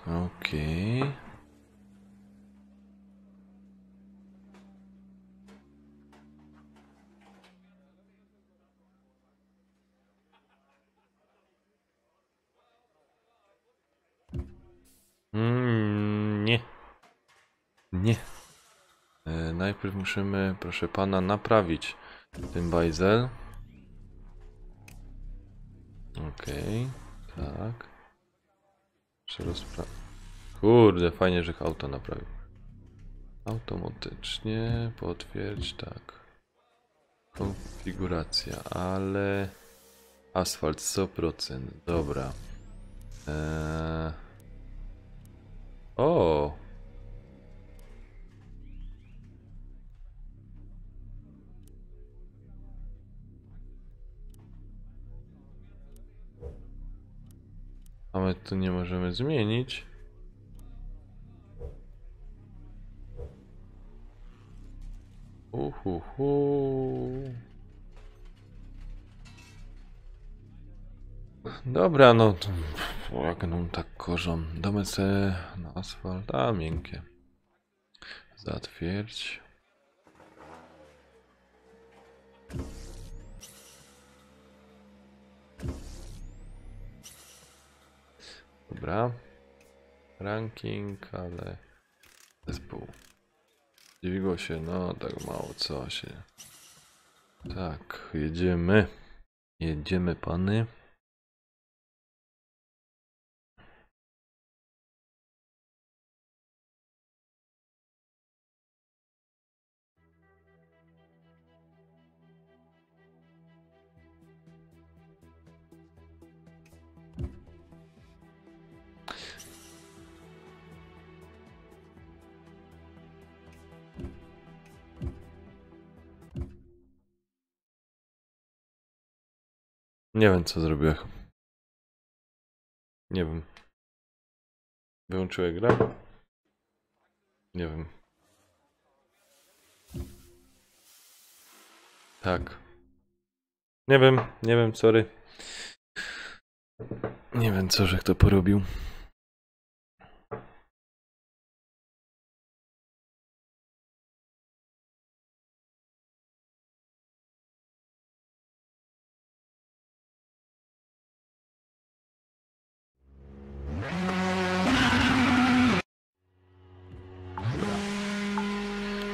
Okej. Nie. Nie. Najpierw musimy, proszę pana, naprawić ten bajzel. Okej. Tak. Kurde, fajnie, że auto naprawił. Automatycznie, potwierdź, tak. Konfiguracja, ale... Asfalt 100%, dobra. O! A my tu nie możemy zmienić. Dobra, no to jak nam tak korzą. Damy sobie na asfalt, a miękkie. Zatwierdź. Dobra. Ranking, ale zespół. Dziwiło się, no tak mało co się. Tak, jedziemy. Jedziemy, pany. Nie wiem, co zrobiłem. Nie wiem. Wyłączyłem grę? Nie wiem. Tak. Nie wiem, sorry. Nie wiem, co, że kto porobił.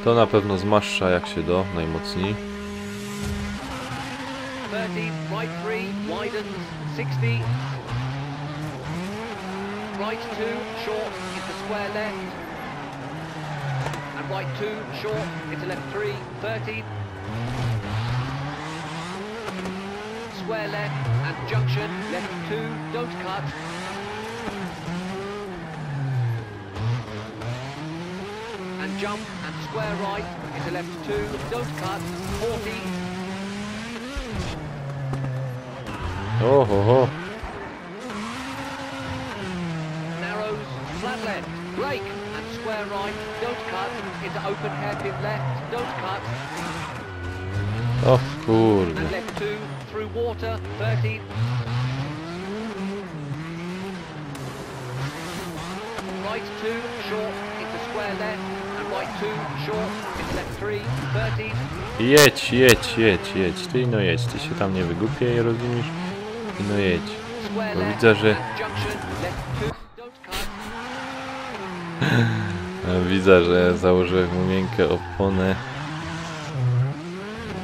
To na pewno zmaszcza jak się do, najmocniej. 30, right 3, widens, 60. Right 2, short, into square left. And right 2, short, into left 3, 30. Square left, and junction, left 2, don't cut. And jump, and square right, into left 2, don't cut, 40. Oh, ho, ho. Narrows, flat left, brake, and square right, don't cut, into open hairpin left, don't cut. O kurde. And left 2, through water, 30. Right 2, short, into square left, and right 2, short, into left 3, 30. Jedź, jedź, jedź, jedź. Ty no jedź, ty się tam nie wygłupiaj, rozumiesz? Ty no jedź. Square Bo left, widzę, że... and junction, left 2, don't cut. Widzę, że założyłem mu miękkie opony.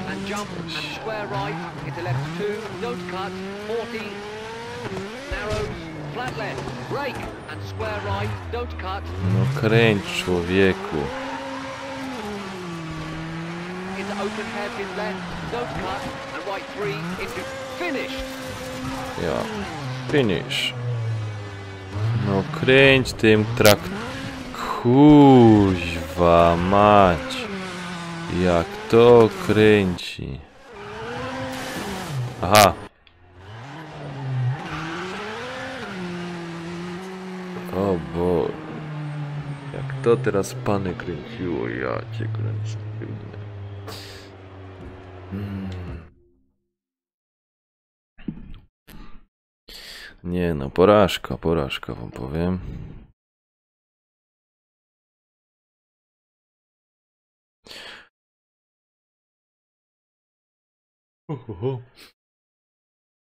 And jump, and square right, into left 2, don't cut, 40. Narrows, flat left, brake, and square right, don't cut. No kręć, człowieku. Into open hairpin left, don't cut, and right 3, into finished. Ja. Finish. No kręć tym Kuźwa mać. Jak to kręci. Aha. O Boże. Jak to teraz pany kręciło, ja cię kręcę. Nie no, porażka wam powiem.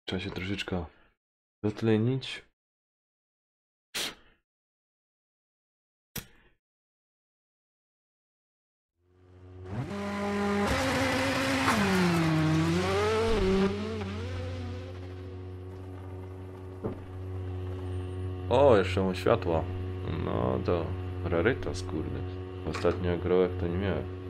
Trzeba się troszeczkę dotlenić. O, jeszcze mam światła. No to rarytas, kurde. Ostatnio grołek to nie miałem.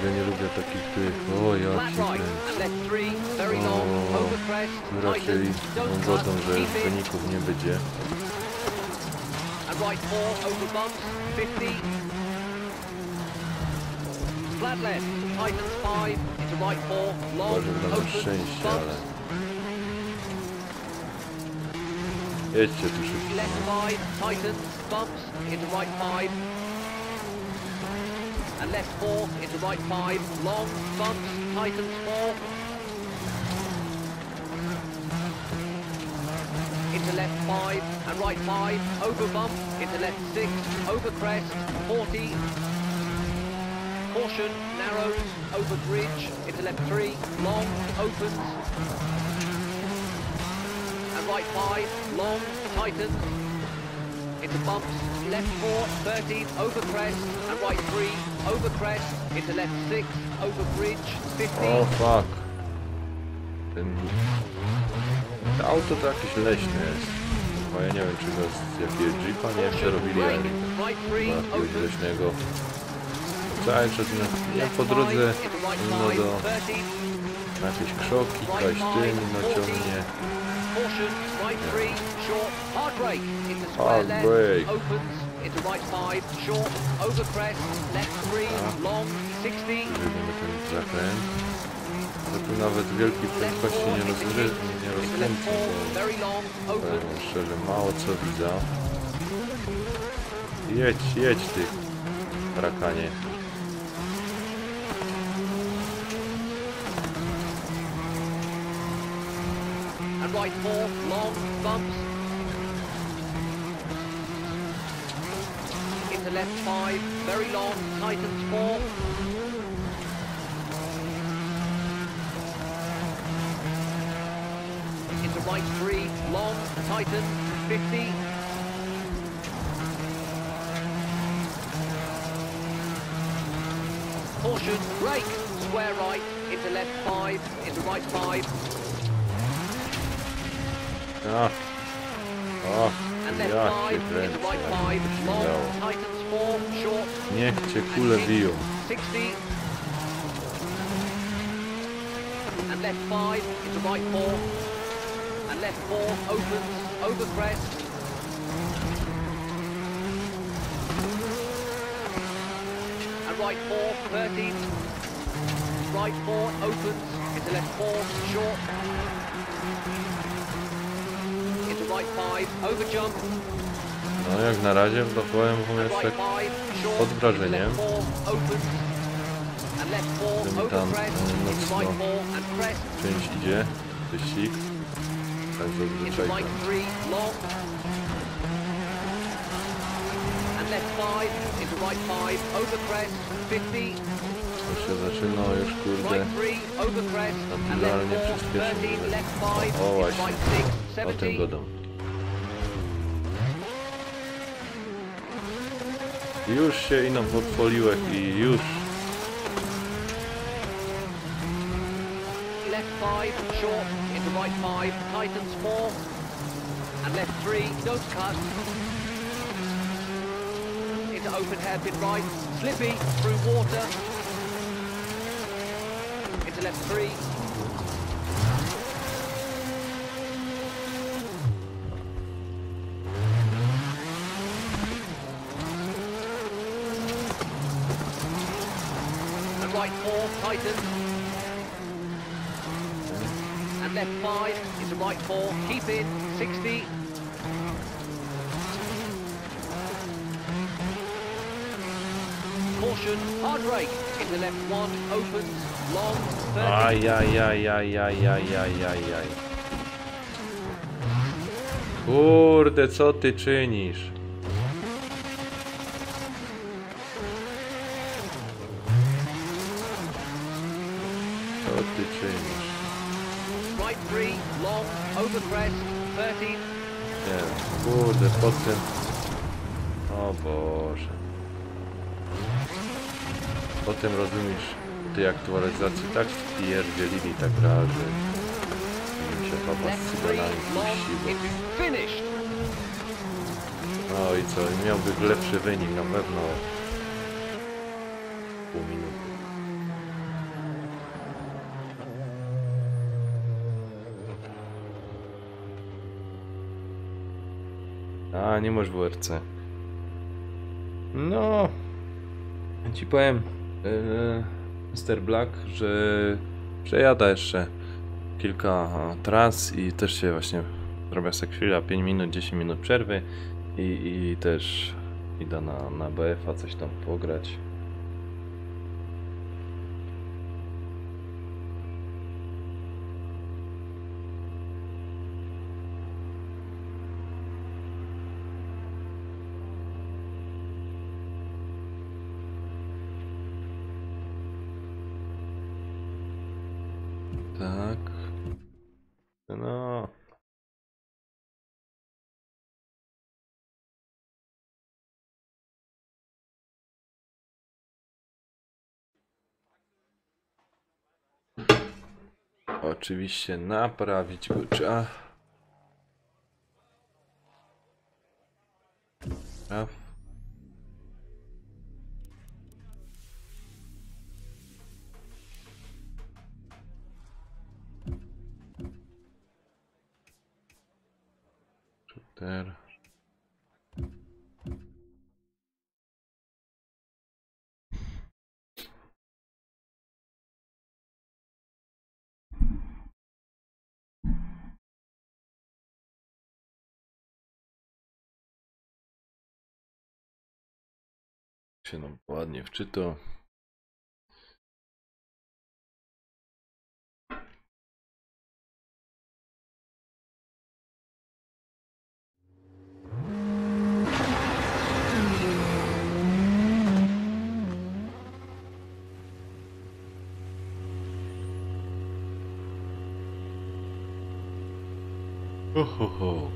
Ja nie lubię takich tych, o jak się kręci. Raczej mam wodą, że wyników nie będzie. Boże, mamy szczęście, ale... Jedźcie tu szybko. And left 4, into right 5, long, bumps, tightens 4. Into left 5, and right 5, over bump, into left 6, over crest, 40. Caution, narrows, over bridge, into left 3, long, opens. And right 5, long, tightens. Into bumps, left 4, 13, over crest, and right 3, over crest, into left 6, over bridge, 50. O fuck. To auto to jakieś leśne jest. Bo ja nie wiem, czy to jest jakiegoś jeepa, nie wiem, czy robili jakiegoś leśnego. Cały czas po drodze no do jakieś krzoki, kaś no ciągnie. Caution, right 3, short, hard brake, into square Hard left, brake. opens, into right 5, short, over crest, left 3, long, 60. Widzimy ten zakręt. To tu nawet wielkiej prędkości nie rozkręcę, bo powiem szczerze, mało co widzę. Jedź ty, rakanie. And right 4, long, bumps. Into left 5, very long, tightens 4. Into right 3, long, tightens, 50. Caution, brake, square right, into left 5, into right 5. A. O. and left Ja 5 cię into right kręcę, 5, jak long, śmiało. tightens 4, short, Niech cię kule biją. 60, and left 5 into right 4, and left 4 opens, over crest, and right 4, 30, right 4 opens, into left 4, short, into right 5, over jump, No jak na razie to powiem wam and jest right tak 5, short, pod into wrażeniem. left 4, opens, and left 4, Tym over tam, crest, into right 4, and crest, część idzie, wyścig. Tak into zazwyczaj right tam. 3, long, and left 5, into right 5, over crest, 50, To się zaczyna już kurde. right 3, over crest, and left Naturalnie 4, przyspieszyć. 13, left 5, O into właśnie, right 6, o tym 70, godą. Już się iną podpoliłek i już. left 5, short, into right 5, tightens 4, and left 3, don't cut, into open hairpin right, slippy, through water, into left 3, and right 4, tightens, and left 5, into right 4, keep in, 60, caution, hard brake, into left 1, opens, long, 30, Ajajajajajajajajaj. Kurde, co ty czynisz? Co ty czynisz? right 3, long, over crest, 30, Nie, kurde, po tym... O Boże. Po tym rozumiesz, tej aktualizacji tak spierdzielili tak raz, że im się baba z left 3, cyganami long, puściło. into finished. No i co, miałby lepszy wynik na pewno. Pół minuty. A, nie masz WRC. No, ci powiem, Mr. Black, że przejada jeszcze kilka tras i też się właśnie zrobię sobie chwilę, 5 minut, 10 minut przerwy i też idę na BF-a coś tam pograć. Tak. No. Oczywiście naprawić go trzeba. Shooter. Się nam ładnie wczyta. Ho, ho, ho.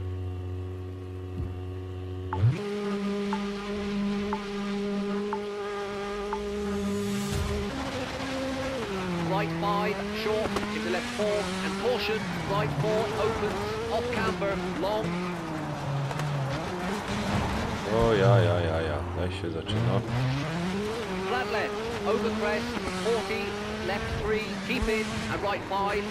Right 5, short, into left 4, and caution, right 4, opens, off camber, long, O ja. Daj się zaczyna. Flat left, over crest, 40, left 3, keep in, and right 5.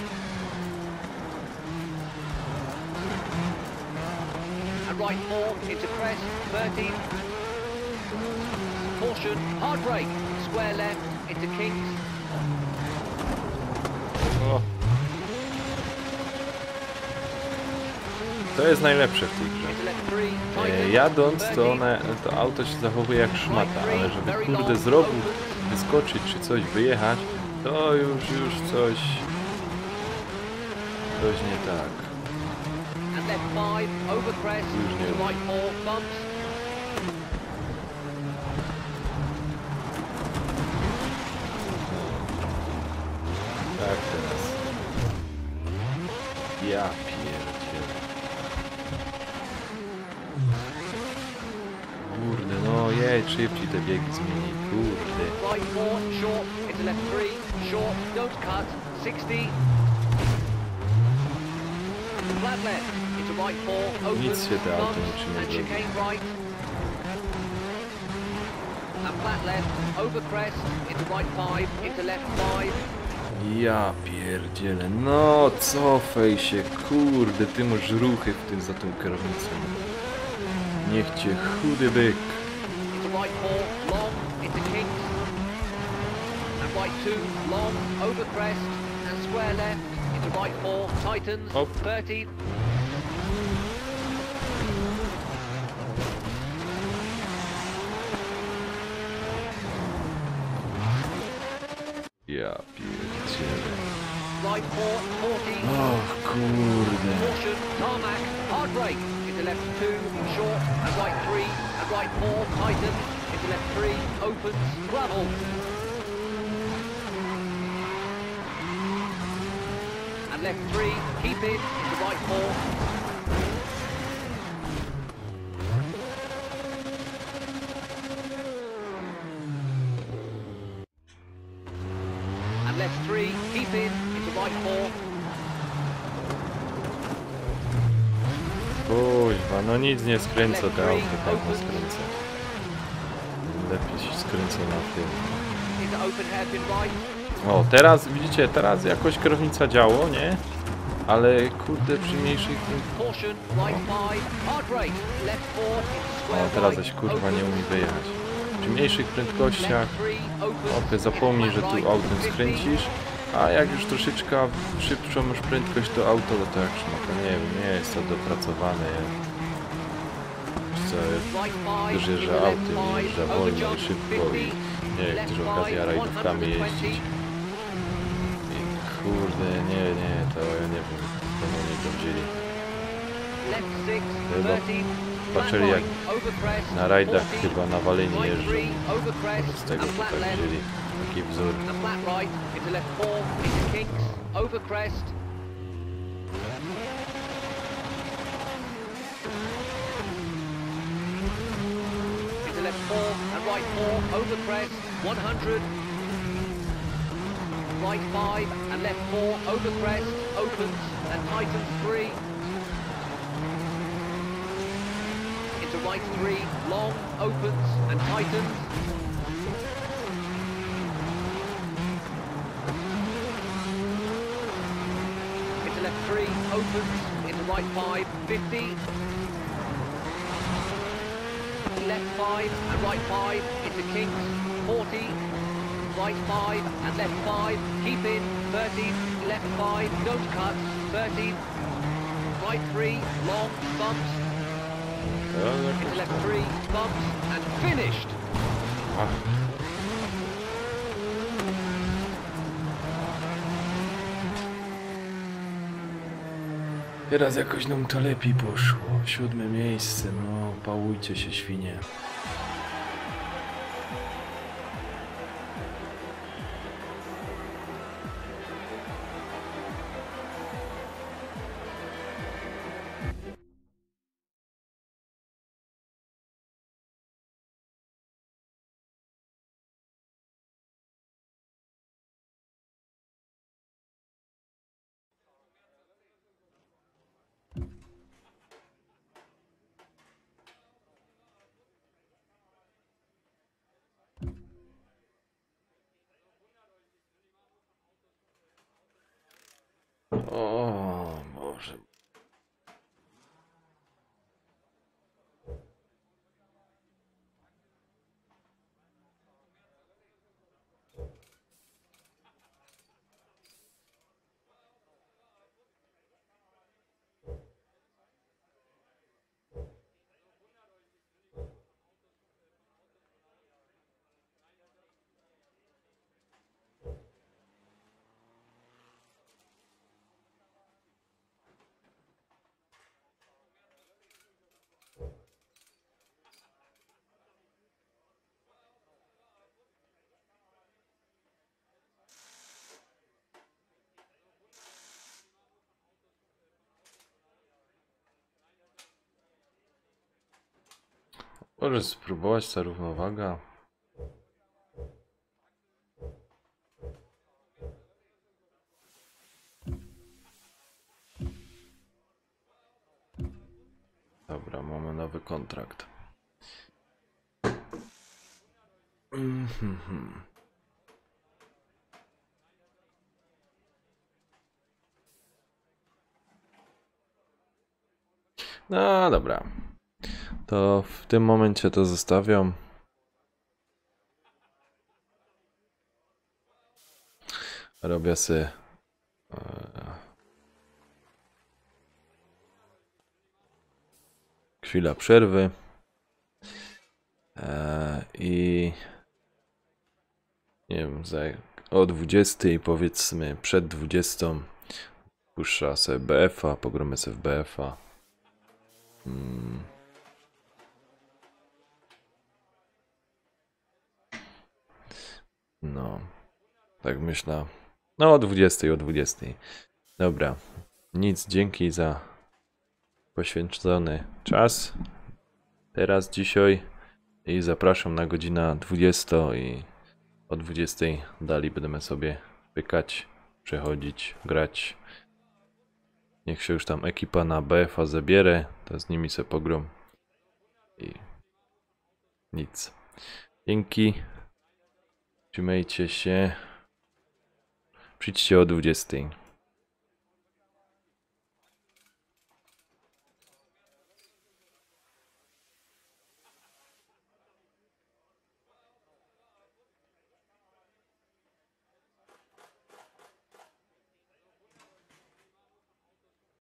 And right 4, into crest, 30. Caution, hard brake, square left, into kinks. O. To jest najlepsze w tej grze. Into left 3, tighten, Jadąc, 30. to auto się zachowuje jak szmata, ale żeby kurde z rogu wyskoczyć czy coś, wyjechać, to już coś nie tak. And left 5, over crest, Różnie. to right 4, bumps. Tak teraz. Ja pierdzielę. Kurde, no jej, szybciej te biegi zmieni, kurde. Right 4, short, into left 3, short, don't cut, 60. Flat left, into right 4, open, Nic się te auto bumps, niczym nie and zrobi. chicane right. And flat left, over crest, into right 5, into left 5. Ja pierdzielę, no cofaj się, kurde, ty masz ruchy w tym za tą kierownicą. Niech cię chudy byk. Into right 4, long, into kinks. And right 2, long, over crest, and square left, into right 4, tightens, Hop. 30. Ja pierdzielę. Right 4, 40. Och kurde. Caution, tarmac, hard brake, into left 2, short, and right 3, and right 4, tighten, into left 3, opens, gravel. And left 3, keep in, into right 4. And left 3, keep in, into right 4. Kuźwa, no nic nie skręca te auto, tak nie skręca. Lepiej się skręca na tym. Into open hairpin right. O, teraz, widzicie, teraz jakoś kierownica działo, nie? Ale kurde, przy mniejszych tym... Caution, right 5, hard brake, left 4, into square O, teraz right, zaś kurwa nie opens. umie wyjechać. Przy mniejszych prędkościach, Left 3, opens, opie, into zapomnij, że flat tu right, autem 50. skręcisz. A jak już troszeczkę szybszą już prędkość to auto, to jak szmata, nie wiem, nie jest to dopracowane. Co, Right 5, też jeżdża into left autem, 5, jeżdża wolno i overjump, szybko i 50. nie wiem, Left też 5, okazja rajdówkami 120. jeździć. I kurde, nie, to ja nie wiem, komu oni to wzięli. Left 6, Chyba 30. patrzyli jak over crest, na rajdach 40. chyba na walenie Right jeżdżą. 3, over crest, Z tego and to flat tak left. wzięli, taki wzór. And flat right, into left 4, into kinks, over crest. Into left 4, and right 4, over crest, 100. Right 5, and left 4, over crest, opens, and tightens 3. Into right 3, long, opens, and tightens. Into left 3, opens, into right 5, 50. Left 5 and right 5 into kinks, 40. Right 5 and left 5, keep in, 30. Left 5, don't cut, 30. Right 3, long, bumps. Into left 3, bumps, and finished. Teraz jakoś nam to lepiej poszło. 7. miejsce, no pałujcie się świnie. O Boże. Możesz spróbować ta równowaga. Dobra, mamy nowy kontrakt. No dobra. To w tym momencie to zostawiam. Robię sobie chwila przerwy i nie wiem, o 20, powiedzmy przed 20 puszcza sobie BF-a, pogromy sobie w BF-a. No, tak myślę. No o 20, o 20. Dobra, nic, dzięki za poświęcony czas. Teraz, dzisiaj i zapraszam na godzinę 20 i o 20 dalej będziemy sobie pykać, przechodzić, grać. Niech się już tam ekipa na BF-a zabierze, to z nimi se pogrom. I nic. Dzięki. Trzymajcie się. Przyjdźcie o 20.